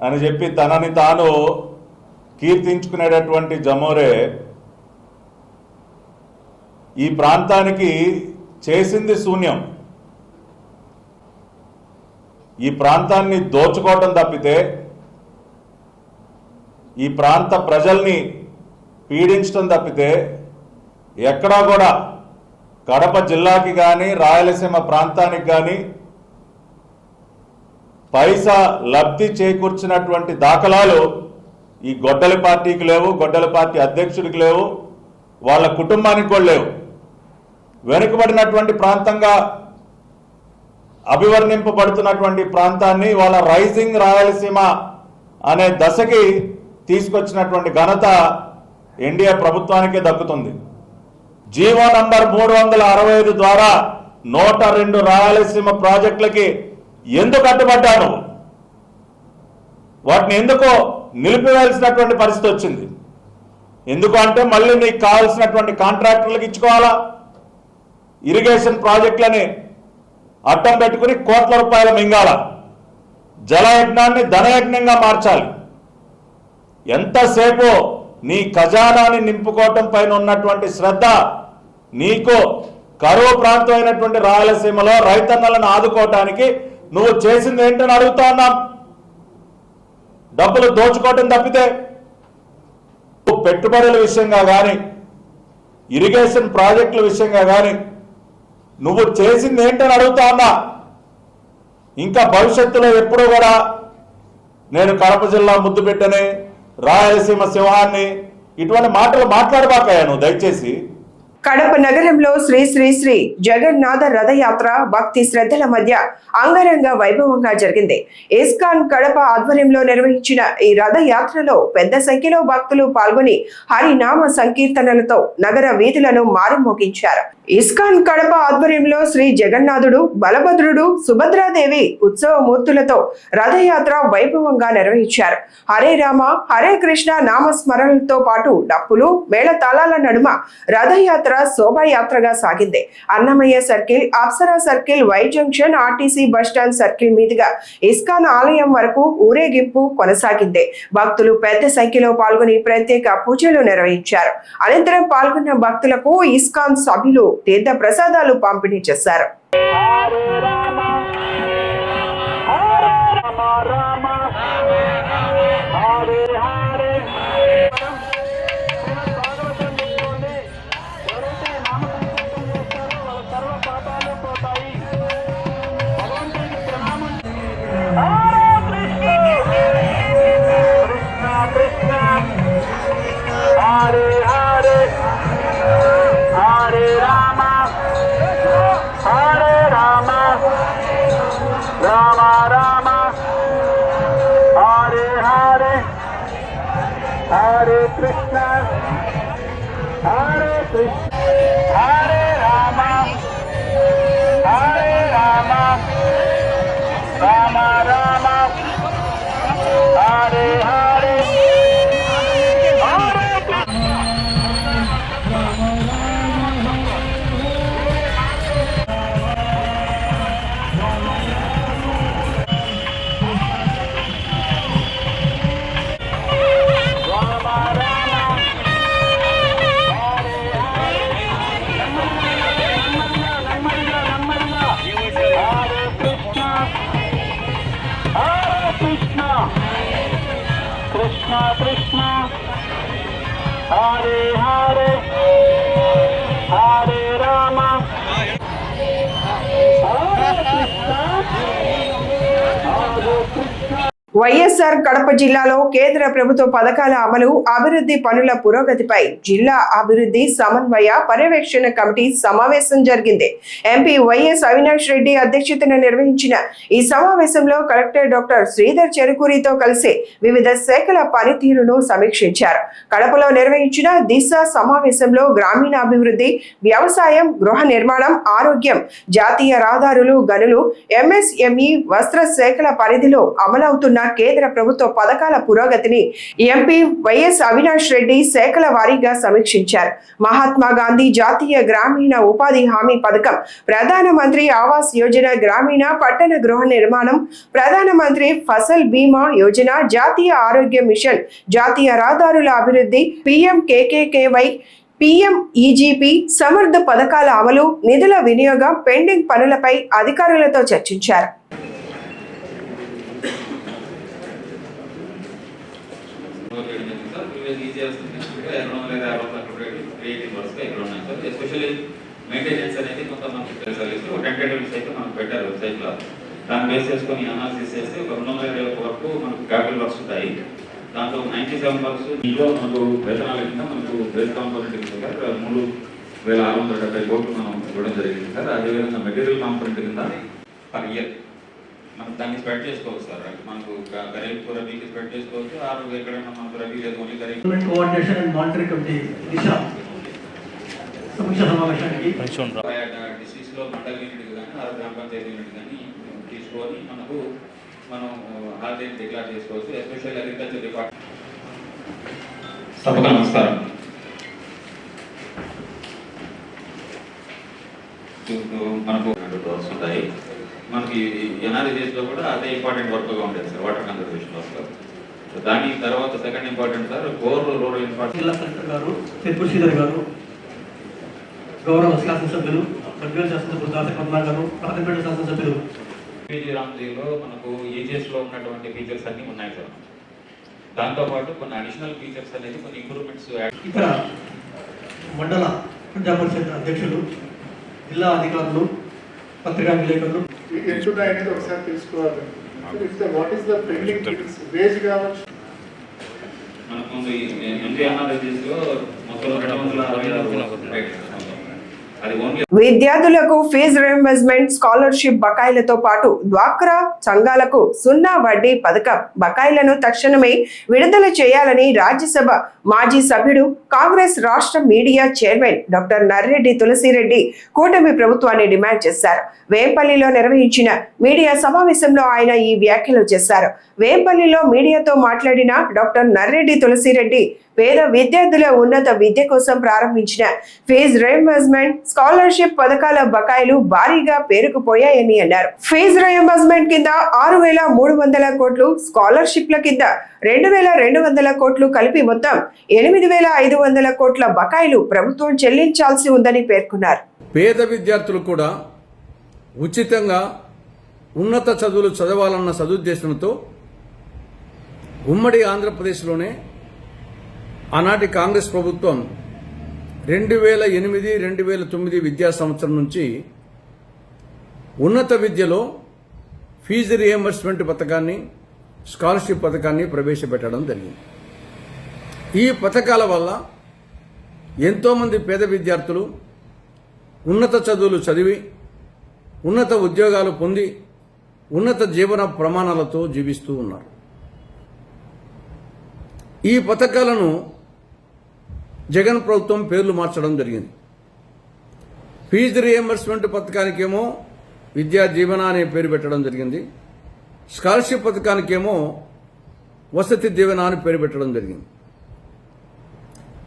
అని చెప్పి తనని తాను కీర్తించుకునేటటువంటి జమోరే ఈ ప్రాంతానికి చేసింది శూన్యం. ఈ ప్రాంతాన్ని దోచుకోవటం తప్పితే, ఈ ప్రాంత ప్రజల్ని పీడించడం తప్పితే ఎక్కడా కూడా కడప జిల్లాకి కానీ, రాయలసీమ ప్రాంతానికి కానీ పైసా లబ్ధి చేకూర్చినటువంటి దాఖలాలు ఈ గొడ్డలి పార్టీకి లేవు, గొడ్డలి పార్టీ అధ్యక్షుడికి లేవు, వాళ్ళ కుటుంబానికి కూడా లేవు. వెనుకబడినటువంటి ప్రాంతంగా అభివర్ణింపబడుతున్నటువంటి ప్రాంతాన్ని వాళ్ళ రైజింగ్ రాయలసీమ అనే దశకి తీసుకొచ్చినటువంటి ఘనత ఎన్డీఏ ప్రభుత్వానికే దక్కుతుంది. జీవో నంబర్ 365 ద్వారా 102 రాయలసీమ ప్రాజెక్టులకి ఎందుకు అడ్డుపడ్డాను? వాటిని ఎందుకో నిలిపివేయాల్సినటువంటి పరిస్థితి వచ్చింది. ఎందుకు అంటే మళ్ళీ నీకు కావాల్సినటువంటి కాంట్రాక్టర్లకు ఇచ్చుకోవాలా, ఇరిగేషన్ ప్రాజెక్టులని అడ్డం పెట్టుకుని కోట్ల రూపాయలు మింగాల, జలయజ్ఞాన్ని ధనయజ్ఞంగా మార్చాలి. ఎంతసేపు నీ ఖజానాని నింపుకోవటం పైన ఉన్నటువంటి శ్రద్ధ నీకు కరువు ప్రాంతం అయినటువంటి రాయలసీమలో రైతన్నలను ఆదుకోవటానికి నువ్వు చేసింది ఏంటని అడుగుతా ఉన్నాం. డబ్బులు దోచుకోవటం తప్పితే పెట్టుబడుల విషయంగా కానీ, ఇరిగేషన్ ప్రాజెక్టుల విషయంగా కానీ నువ్వు చేసింది ఏంటని అడుగుతా ఉన్నా. ఇంకా భవిష్యత్తులో ఎప్పుడూ కూడా నేను కడప జిల్లా ముద్దు పెట్టని, రాయలసీమ సింహాన్ని ఇటువంటి మాటలు మాట్లాడబాకయ్యా నువ్వు దయచేసి. కడప నగరంలో శ్రీ శ్రీ శ్రీ జగన్నాథ రథయాత్ర భక్తి శ్రద్ధల మధ్య అంగరంగ వైభవంగా జరిగింది. ఇస్కాన్ కడప ఆధ్వర్యంలో నిర్వహించిన ఈ రథయాత్రలో పెద్ద సంఖ్యలో భక్తులు పాల్గొని హరినామ సంకీర్తనలతో నగర వీధులను మారుమోగించారు. ఇస్కాన్ కడప ఆధ్వర్యంలో శ్రీ జగన్నాథుడు, బలభద్రుడు, సుభద్రాదేవి ఉత్సవమూర్తులతో రథయాత్ర వైభవంగా నిర్వహించారు. హరే రామ హరే కృష్ణ నామస్మరణలతో పాటు డప్పులు, మేళతాళాల నడుమ రథయాత్ర శోభాయాత్రగా సాగింది. Annamayya circle, Apsara circle, Y junction, RTC bus stand circle మీదుగా ఇస్కాన్ ఆలయం వరకు ఊరేగింపు కొనసాగింది. భక్తులు పెద్ద సంఖ్యలో పాల్గొని ప్రత్యేక పూజలు నిర్వహించారు. అనంతరం పాల్గొన్న భక్తులకు ఇస్కాన్ సభ్యులు తీర్థ ప్రసాదాలు పంపిణీ చేశారు. Hare Hare Hare Rama Hare Krishna Hare Krishna. YSR Kadapa జిల్లాలో కేంద్ర ప్రభుత్వ పథకాల అమలు అభివృద్ధి పనుల పురోగతిపై జిల్లా అభివృద్ధి సమన్వయ పర్యవేక్షణ కమిటీ సమావేశం జరిగింది. ఎంపీ వైఎస్ అవినాష్ రెడ్డి అధ్యక్షతన నిర్వహించిన ఈ సమావేశంలో కలెక్టర్ డాక్టర్ శ్రీధర్ చెరుకూరితో కలిసి వివిధ శాఖల పనితీరును సమీక్షించారు. కడపలో నిర్వహించిన దిశ సమావేశంలో గ్రామీణాభివృద్ధి, వ్యవసాయం, గృహ నిర్మాణం, ఆరోగ్యం, జాతీయ రహదారులు, గనులు, ఎంఎస్ఎంఈ, వస్త్ర శాఖల పరిధిలో అమలవుతున్న కేంద్ర ప్రభుత్వ పథకాల పురోగతిని ఎంపీ వైఎస్ అవినాష్ రెడ్డి శాఖల వారీగా సమీక్షించారు. మహాత్మా గాంధీ జాతీయ గ్రామీణ ఉపాధి హామీ పథకం, ప్రధానమంత్రి ఆవాస్ యోజన, గ్రామీణ పట్టణ గృహ నిర్మాణం, ప్రధానమంత్రి ఫసల్ బీమా యోజన, జాతీయ ఆరోగ్య మిషన్, జాతీయ రహదారుల అభివృద్ధి, PMKKKY, PMEGP, సమర్థ పథకాల అమలు, నిధుల వినియోగం, పెండింగ్ పనులపై అధికారులతో చర్చించారు. మెయింటెనెన్స్ అనేది కొంతమంది సర్వీస్ టెంటేటివ్స్ అయితే మనకు పెట్టారు వెబ్సైట్లో. దాన్ని బేస్ చేసుకొని అనాలిసిస్ చేస్తే ఒక 250 వరకు మనకు క్యాపిటల్ వర్క్స్ ఉంటాయి. దాంట్లో 97 వర్క్స్ ఇంట్లో మనకు వేతనాల కింద మనకు బేస్ కాంపోనెంట్ కింద 3,670 కోట్లు మనం ఇవ్వడం జరిగింది సార్. అదేవిధంగా మెటీరియల్ కాంపోనెంట్ కింద పర్ ఇయర్ మనం దాన్ని స్ప్రెడ్ చేసుకోవచ్చు సార్. మనకు ఖరీఫ్ రబీకి స్ప్రెడ్ చేసుకోవచ్చు, ఆరు ఎక్కడైనా మనకు రబీ లేదు only kharif. Coordination and monitoring committee Disha సమీక్ష సమావేశానికి డిస్ట్రిక్ట్స్లో మండల యూనిట్ కానీ ఆరు గ్రామ పంచాయతీ యూనిట్ కానీ తీసుకొని మనం హాలిడే డిక్లేర్ చేసుకోవచ్చు. Special agriculture department. సభకు నమస్కారం. మనకు వస్తుంటాయి. మనకి ఎన్ఆర్జీఎస్లో కూడా అదే ఇంపార్టెంట్ వర్క్గా ఉండేది సార్, వాటర్ కన్జర్వేషన్ వర్క్. దాని తర్వాత second important sir core rural infrastructure. జిల్లా కలెక్టర్ గారు తిరుపతి శ్రీధర్ గారు, గౌరవ శాసనసభ్యులు బద్వేల్ శాసనసభ్యులు దాసరి పద్మనాభ గారు, రాజంపేట శాసనసభ్యులు పీజీ రామ్జీలో మనకు ఈజీఎస్లో ఉన్నటువంటి ఫీచర్స్ అన్నీ ఉన్నాయి సార్. దాంతోపాటు కొన్ని అడిషనల్ ఫీచర్స్ అనేది కొన్ని ఇంప్రూవ్మెంట్స్. ఇక్కడ మండల ప్రజా పరిషత్ అధ్యక్షులు, జిల్లా అధికారులు, పత్రికా విలేకరులు అనేది ఒకసారి తెలుసుకోవాలి. What is the pending wage కావచ్చు. మనకు ఎంపీఎన్ఆర్ఎస్లో మొత్తం 266 అది ఓన్లీ విద్యార్థులకు ఫీజు రీయింబర్స్మెంట్, స్కాలర్షిప్ బకాయిలతో పాటు డ్వాక్రా సంఘాలకు 0 వడ్డీ పథకం బకాయిలను తక్షణమే విడుదల చేయాలని రాజ్యసభ మాజీ సభ్యుడు, కాంగ్రెస్ రాష్ట్ర media chairman doctor Narreddy Tulasireddy కూటమి ప్రభుత్వాన్ని డిమాండ్ చేశారు. వేంపల్లిలో నిర్వహించిన మీడియా సమావేశంలో ఆయన ఈ వ్యాఖ్యలు చేశారు. వేంపల్లిలో మీడియాతో మాట్లాడిన డాక్టర్ నర్రెడ్డి తులసిరెడ్డి పేద విద్యార్థుల ఉన్నత విద్య కోసం ప్రారంభించిన ఫీజు రీయింబర్స్మెంట్, స్కాలర్షిప్ పథకాల బకాయిలు భారీగా పేరుకుపోయాయని అన్నారు. ఫీజు రీయింబర్స్మెంట్ కింద 6,300 కోట్లు, స్కాలర్షిప్ల కింద 2,200 కోట్లు కలిపి మొత్తం 8,500 కోట్ల బకాయిలు ప్రభుత్వం చెల్లించాల్సి ఉందని పేర్కొన్నారు. పేద విద్యార్థులు కూడా ఉచితంగా ఉన్నత చదువులు చదవాలన్న సదుద్దేశంతో ఉమ్మడి ఆంధ్రప్రదేశ్లోనే ఆనాటి కాంగ్రెస్ ప్రభుత్వం 2008-2009 విద్యా సంవత్సరం నుంచి ఉన్నత విద్యలో ఫీజు రీయింబర్స్మెంట్ పథకాన్ని, స్కాలర్షిప్ పథకాన్ని ప్రవేశపెట్టడం జరిగింది. ఈ పథకాల వల్ల ఎంతోమంది పేద విద్యార్థులు ఉన్నత చదువులు చదివి, ఉన్నత ఉద్యోగాలు పొంది, ఉన్నత జీవన ప్రమాణాలతో జీవిస్తూ ఉన్నారు. ఈ పథకాలను జగన్ ప్రభుత్వం పేర్లు మార్చడం జరిగింది. ఫీజు రీయింబర్స్మెంట్ పథకానికేమో విద్యా జీవన అనే పేరు పెట్టడం జరిగింది. స్కాలర్షిప్ పథకానికేమో వసతి దీవెన అని పేరు పెట్టడం జరిగింది.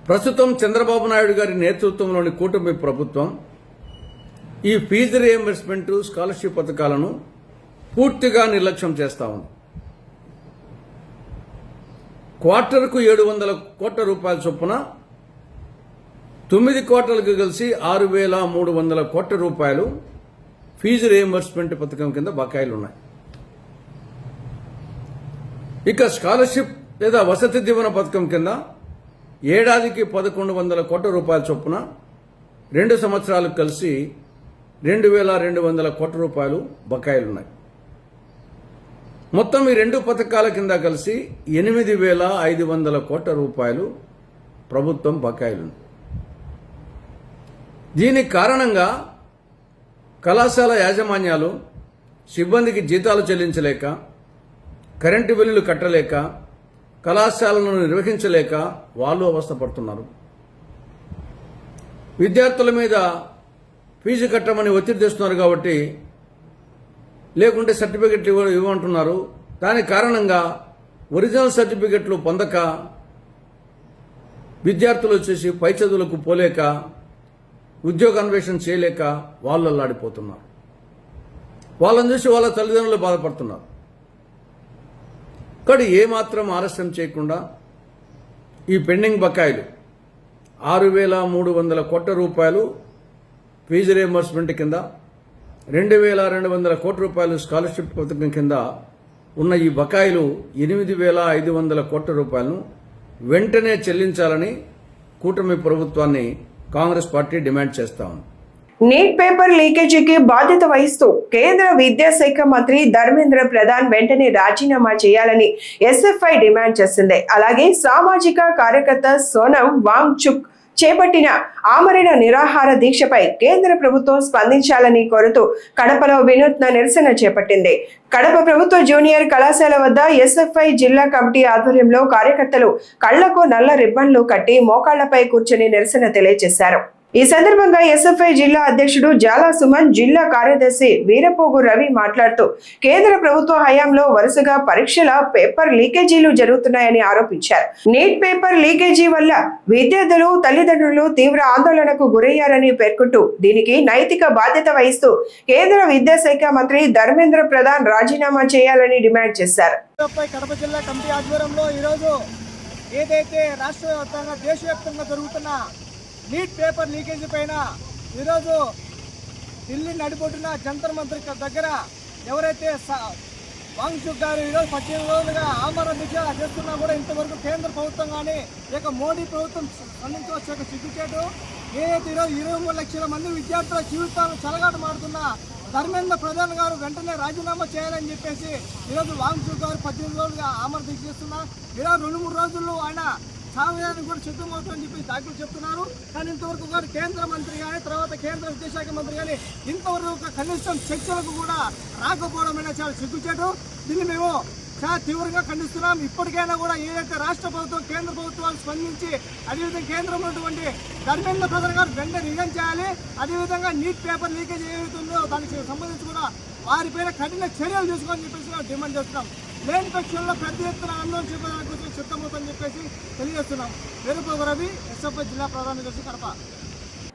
ప్రస్తుతం చంద్రబాబు నాయుడు గారి నేతృత్వంలోని కూటమి ప్రభుత్వం ఈ ఫీజు రీయింబర్స్మెంట్, స్కాలర్షిప్ పథకాలను పూర్తిగా నిర్లక్ష్యం చేస్తా ఉంది. క్వార్టర్కు 700 కోట్ల రూపాయల చొప్పున 9 క్వార్టర్లకు కలిసి 6,300 కోట్ల రూపాయలు ఫీజు రీయింబర్స్మెంట్ పథకం కింద బకాయిలు ఉన్నాయి. ఇక స్కాలర్షిప్ లేదా వసతి దీవెన పథకం కింద ఏడాదికి 1,100 కోట్ల రూపాయల చొప్పున 2 సంవత్సరాలకు కలిసి 2,200 కోట్ల రూపాయలు బకాయిలున్నాయి. మొత్తం ఈ 2 పథకాల కింద కలిసి 8,500 కోట్ల రూపాయలు ప్రభుత్వం బకాయిలుంది. దీనికి కారణంగా కళాశాల యాజమాన్యాలు సిబ్బందికి జీతాలు చెల్లించలేక, కరెంటు బిల్లులు కట్టలేక, కళాశాలను నిర్వహించలేక వాళ్ళు అవస్థపడుతున్నారు. విద్యార్థుల మీద ఫీజు కట్టమని ఒత్తిడి తెస్తున్నారు కాబట్టి, లేకుంటే సర్టిఫికెట్లు ఇవ్వమంటున్నారు. దాని కారణంగా ఒరిజినల్ సర్టిఫికెట్లు పొందక విద్యార్థులు వచ్చేసి పై చదువులకు పోలేక, ఉద్యోగ అన్వేషణ చేయలేక వాళ్ళు అల్లాడిపోతున్నారు. వాళ్ళని చూసి వాళ్ళ తల్లిదండ్రులు బాధపడుతున్నారు. కానీ ఏమాత్రం ఆలస్యం చేయకుండా ఈ పెండింగ్ బకాయిలు 6,300 కోట్ల రూపాయలు ఫీజు రియంబర్స్మెంట్ కింద, 2,200 కోట్ల రూపాయలు స్కాలర్షిప్ పథకం కింద ఉన్న ఈ బకాయిలు 8,500 కోట్ల రూపాయలను వెంటనే చెల్లించాలని కూటమి ప్రభుత్వాన్ని కాంగ్రెస్ పార్టీ డిమాండ్ చేస్తా ఉంది. నీట్ పేపర్ లీకేజీకి బాధ్యత వహిస్తూ కేంద్ర విద్యాశాఖ మంత్రి ధర్మేంద్ర ప్రధాన్ వెంటనే రాజీనామా చేయాలని ఎస్ఎఫ్ఐ డిమాండ్ చేసింది. అలాగే సామాజిక కార్యకర్త సోనం వాంగ్చుక్ చేపట్టిన ఆమరణ నిరాహార దీక్షపై కేంద్ర ప్రభుత్వం స్పందించాలని కోరుతూ కడపలో వినూత్న నిరసన చేపట్టింది. కడప ప్రభుత్వ జూనియర్ కళాశాల వద్ద ఎస్ఎఫ్ఐ జిల్లా కమిటీ ఆధ్వర్యంలో కార్యకర్తలు కళ్లకు నల్ల రిబ్బన్లు కట్టి మోకాళ్లపై కూర్చొని నిరసన తెలియజేశారు. ఈ సందర్భంగా ఎస్ఎఫ్ఐ జిల్లా అధ్యక్షుడు జాలా సుమన్, జిల్లా కార్యదర్శి వీరపోగు రవి మాట్లాడుతూ కేంద్ర ప్రభుత్వ హయాంలో వరుసగా పరీక్షల పేపర్ లీకేజీలు జరుగుతున్నాయని ఆరోపించారు. నీట్ పేపర్ లీకేజీ వల్ల విద్యార్థులు, తల్లిదండ్రులు తీవ్ర ఆందోళనకు గురయ్యారని పేర్కొంటూ దీనికి నైతిక బాధ్యత వహిస్తూ కేంద్ర విద్యాశాఖ మంత్రి ధర్మేంద్ర ప్రధాన్ రాజీనామా చేయాలని డిమాండ్ చేశారు. కడప జిల్లా కమిటీ ఆధ్వర్యంలో ఈరోజు ఏదైతే రాష్ట్ర వ్యాప్తంగా దేశవ్యాప్తంగా జరుగుతున్న నీట్ పేపర్ లీకేజీ పైన ఈరోజు ఢిల్లీ నడిబొడ్డున జంతర్ మంతర్ దగ్గర ఎవరైతే వాంగ్చుక్ గారు ఈరోజు 18 రోజులుగా ఆమరణ దీక్ష చేస్తున్నా కూడా ఇంతవరకు కేంద్ర ప్రభుత్వం కానీ లేక మోడీ ప్రభుత్వం స్పందించవచ్చు సిగ్గుచేటు. ఏదైతే ఈరోజు 23 లక్షల మంది విద్యార్థుల జీవితాలను చెలగాట మారుతున్న ధర్మేంద్ర ప్రధాన్ గారు వెంటనే రాజీనామా చేయాలని చెప్పేసి ఈరోజు వాంగ్చుక్ గారు 18 రోజులుగా ఆమరణ దీక్ష చేస్తున్నారు. ఈరోజు 2-3 రోజుల్లో ఆయన సామయానికి కూడా సిద్ధమవుతుందని చెప్పి దాఖలు చెప్తున్నారు. కానీ ఇంతవరకు వారు కేంద్ర మంత్రి కానీ తర్వాత కేంద్ర విద్యాశాఖ మంత్రి కానీ ఇంతవరకు కనీసం చర్చలకు కూడా రాకపోవడం అనేది చాలా సిగ్గుచేటు. దీన్ని మేము చాలా తీవ్రంగా ఖండిస్తున్నాం. ఇప్పటికైనా కూడా ఏదైతే రాష్ట్ర ప్రభుత్వం, కేంద్ర ప్రభుత్వాలు స్పందించి అదేవిధంగా కేంద్రంలో ఉన్నటువంటి ధర్మేంద్ర ప్రధాన్ గారు వెంటనే రిజైన్ చేయాలి. అదేవిధంగా నీట్ పేపర్ లీకేజ్ ఏదైతుందో దానికి సంబంధించి కూడా వారిపైన కఠిన చర్యలు తీసుకోవాలని చెప్పేసి డిమాండ్ చేస్తున్నాం. లేని పక్షంలో పెద్ద ఎత్తున ఆందోళన చేపట్టడానికి సిద్ధమవుతుందని చెప్పేసి తెలియజేస్తున్నాం. వీరపోగు రవి, ఎస్ఎఫ్ఐ జిల్లా ప్రధాన కార్యదర్శి, కడప.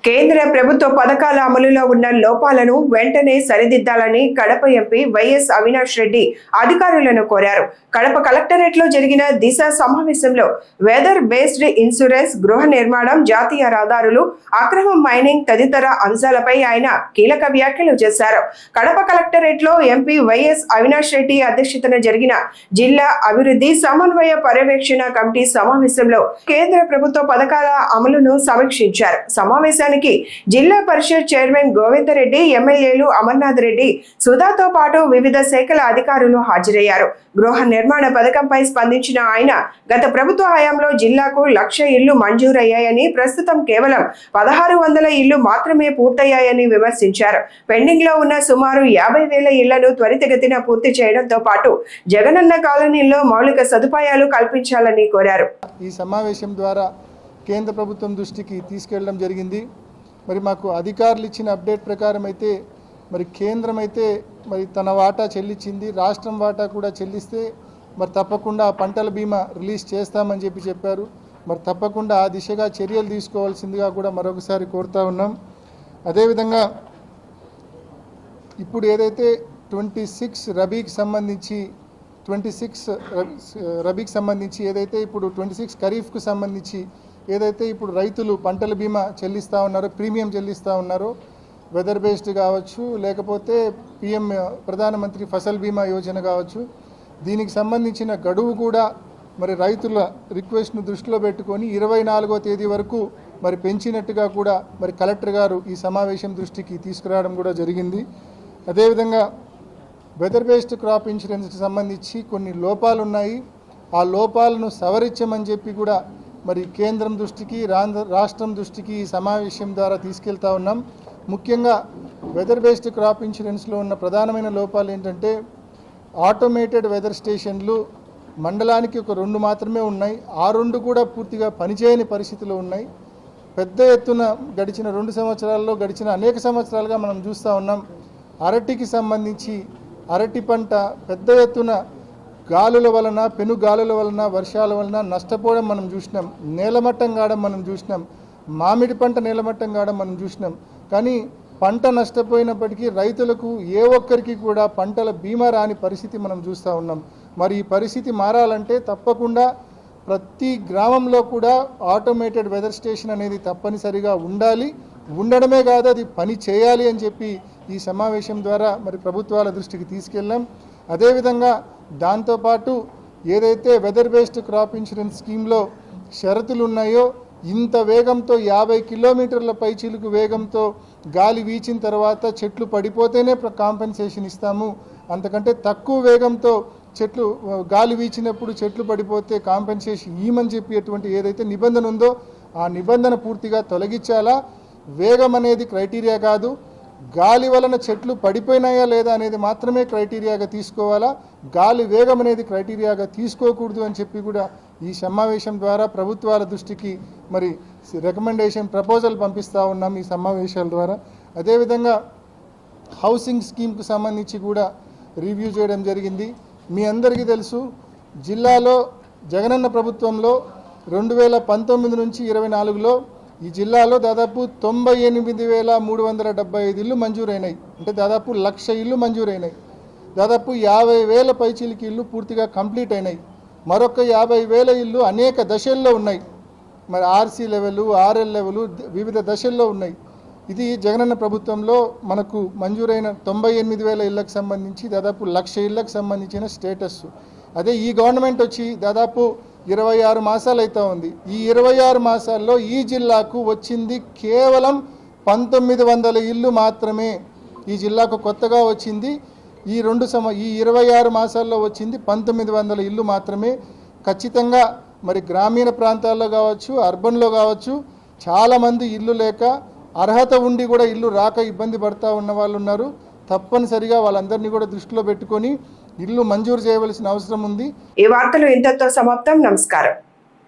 కేంద్ర ప్రభుత్వ పథకాల అమలులో ఉన్న లోపాలను వెంటనే సరిదిద్దాలని కడప ఎంపీ వైఎస్ అవినాష్ రెడ్డి అధికారులను కోరారు. కడప కలెక్టరేట్ లో జరిగిన దిశ సమావేశంలో వెదర్ బేస్డ్ ఇన్సూరెన్స్, గృహ నిర్మాణం, జాతీయ రహదారులు, అక్రమ మైనింగ్ తదితర అంశాలపై ఆయన కీలక వ్యాఖ్యలు చేశారు. కడప కలెక్టరేట్ లో ఎంపీ వైఎస్ అవినాష్ రెడ్డి అధ్యక్షతన జరిగిన జిల్లా అభివృద్ధి సమన్వయ పర్యవేక్షణ కమిటీ సమావేశంలో కేంద్ర ప్రభుత్వ పథకాల అమలును సమీక్షించారు. సమావేశానికి జిల్లా పరిషత్ చైర్మన్ గోవిందరెడ్డి, ఎమ్మెల్యేలు అమర్నాథ్ రెడ్డి, సుధాతో పాటు వివిధ శాఖల అధికారులు హాజరయ్యారు. గృహ నిర్మాణ పథకంపై స్పందించిన ఆయన గత ప్రభుత్వ హయాంలో జిల్లాకు 1,00,000 ఇళ్లు మంజూరయ్యాయని, ప్రస్తుతం కేవలం 1,600 ఇళ్లు మాత్రమే పూర్తయ్యాయని విమర్శించారు. పెండింగ్ లో ఉన్న సుమారు 50,000 ఇళ్లను త్వరితగతిన పూర్తి చేయడంతో పాటు జగనన్న కాలనీల్లో మౌలిక సదుపాయాలు కల్పించాలని కోరారు. ఈ సమావేశం ద్వారా కేంద్ర ప్రభుత్వం దృష్టికి తీసుకెళ్లడం జరిగింది. మరి మాకు అధికారులు ఇచ్చిన అప్డేట్ ప్రకారం అయితే మరి కేంద్రం అయితే మరి తన వాటా చెల్లించింది, రాష్ట్రం వాటా కూడా చెల్లిస్తే మరి తప్పకుండా పంటల బీమా రిలీజ్ చేస్తామని చెప్పారు. మరి తప్పకుండా ఆ దిశగా చర్యలు తీసుకోవాల్సిందిగా కూడా మరొకసారి కోరుతా ఉన్నాం. అదేవిధంగా ఇప్పుడు ఏదైతే 26 రబీకి సంబంధించి ఏదైతే ఇప్పుడు 26 ఖరీఫ్కు సంబంధించి ఏదైతే ఇప్పుడు రైతులు పంటల బీమా చెల్లిస్తూ ఉన్నారో, ప్రీమియం చెల్లిస్తూ ఉన్నారో, వెదర్ బేస్డ్ కావచ్చు, లేకపోతే ప్రధానమంత్రి ఫసల్ బీమా యోజన కావచ్చు, దీనికి సంబంధించిన గడువు కూడా మరి రైతుల రిక్వెస్ట్ను దృష్టిలో పెట్టుకొని 24వ తేదీ వరకు మరి పెంచినట్టుగా కూడా మరి కలెక్టర్ గారు ఈ సమావేశం దృష్టికి తీసుకురావడం కూడా జరిగింది. అదేవిధంగా వెదర్ బేస్డ్ క్రాప్ ఇన్సూరెన్స్కి సంబంధించి కొన్ని లోపాలు ఉన్నాయి. ఆ లోపాలను సవరించమని చెప్పి కూడా మరి కేంద్రం దృష్టికి రాష్ట్రం దృష్టికి ఈ సమావేశం ద్వారా తీసుకెళ్తా ఉన్నాం. ముఖ్యంగా వెదర్ బేస్డ్ క్రాప్ ఇన్సూరెన్స్లో ఉన్న ప్రధానమైన లోపాలు ఏంటంటే ఆటోమేటెడ్ వెదర్ స్టేషన్లు మండలానికి ఒక 2 మాత్రమే ఉన్నాయి. ఆ 2 కూడా పూర్తిగా పనిచేయని పరిస్థితిలో ఉన్నాయి. పెద్ద ఎత్తున గడిచిన 2 సంవత్సరాల్లో గడిచిన అనేక సంవత్సరాలుగా మనం చూస్తూ ఉన్నాం. అరటికి సంబంధించి అరటి పంట పెద్ద ఎత్తున గాలుల వలన పెను గాలుల వలన వర్షాల వలన నష్టపోవడం మనం చూసినాం. నేలమట్టం కావడం మనం చూసినాం. మామిడి పంట నేలమట్టం కావడం మనం చూసినాం. కానీ పంట నష్టపోయినప్పటికీ రైతులకు ఏ ఒక్కరికి కూడా పంటల బీమా రాని పరిస్థితి మనం చూస్తూ ఉన్నాం. మరి ఈ పరిస్థితి మారాలంటే తప్పకుండా ప్రతి గ్రామంలో కూడా ఆటోమేటెడ్ వెదర్ స్టేషన్ అనేది తప్పనిసరిగా ఉండాలి. ఉండడమే కాదు, అది పని చేయాలి అని చెప్పి ఈ సమావేశం ద్వారా మరి ప్రభుత్వాల దృష్టికి తీసుకెళ్ళాం. అదేవిధంగా దాంతోపాటు ఏదైతే వెదర్ బేస్డ్ క్రాప్ ఇన్సూరెన్స్ స్కీమ్లో షరతులు ఉన్నాయో, ఇంత వేగంతో 50 కిలోమీటర్ల పైచిలుకు వేగంతో గాలి వీచిన తర్వాత చెట్లు పడిపోతేనే కాంపెన్సేషన్ ఇస్తాము, అంతకంటే తక్కువ వేగంతో చెట్లు గాలి వీచినప్పుడు చెట్లు పడిపోతే కాంపెన్సేషన్ ఇవ్వమని చెప్పేటువంటి ఏదైతే నిబంధన ఉందో ఆ నిబంధన పూర్తిగా తొలగించాలా. వేగం అనేది క్రైటీరియా కాదు, గాలి వలన చెట్లు పడిపోయినాయా లేదా అనేది మాత్రమే క్రైటీరియాగా తీసుకోవాలా. గాలి వేగం అనేది క్రైటీరియాగా తీసుకోకూడదు అని చెప్పి కూడా ఈ సమావేశం ద్వారా ప్రభుత్వాల దృష్టికి మరి రికమెండేషన్ ప్రపోజల్ పంపిస్తూ ఉన్నాం ఈ సమావేశాల ద్వారా. అదేవిధంగా హౌసింగ్ స్కీమ్కు సంబంధించి కూడా రివ్యూ చేయడం జరిగింది. మీ అందరికీ తెలుసు, జిల్లాలో జగనన్న ప్రభుత్వంలో 2019 నుంచి 24లో ఈ జిల్లాలో దాదాపు 98,375 ఇళ్ళు మంజూరైనాయి. అంటే దాదాపు 1,00,000 ఇళ్ళు మంజూరైనాయి. దాదాపు 50,000 పైచీలకి ఇళ్ళు పూర్తిగా కంప్లీట్ అయినాయి. మరొక 50,000 ఇళ్ళు అనేక దశల్లో ఉన్నాయి. మరి ఆర్సీ లెవెల్, ఆర్ఎల్ లెవెల్ వివిధ దశల్లో ఉన్నాయి. ఇది జగనన్న ప్రభుత్వంలో మనకు మంజూరైన 98,000 ఇళ్లకు సంబంధించి దాదాపు 1,00,000 ఇళ్లకు సంబంధించిన స్టేటస్. అదే ఈ గవర్నమెంట్ వచ్చి దాదాపు 26 మాసాలు అవుతా ఉంది. ఈ 26 మాసాల్లో ఈ జిల్లాకు వచ్చింది కేవలం 1900 ఇళ్ళు మాత్రమే. ఈ జిల్లాకు కొత్తగా వచ్చింది ఈ 26 మాసాల్లో వచ్చింది 1900 ఇళ్ళు మాత్రమే. ఖచ్చితంగా మరి గ్రామీణ ప్రాంతాల్లో కావచ్చు, అర్బన్లో కావచ్చు, చాలామంది ఇల్లు లేక అర్హత ఉండి కూడా ఇల్లు రాక ఇబ్బంది పడుతూ ఉన్న వాళ్ళు ఉన్నారు. తప్పనిసరిగా వాళ్ళందరినీ కూడా దృష్టిలో పెట్టుకొని ఇల్లు మంజూరు చేయవలసిన అవసరం ఉంది. ఈ వార్తలు ఇంతతో సమాప్తం. నమస్కారం.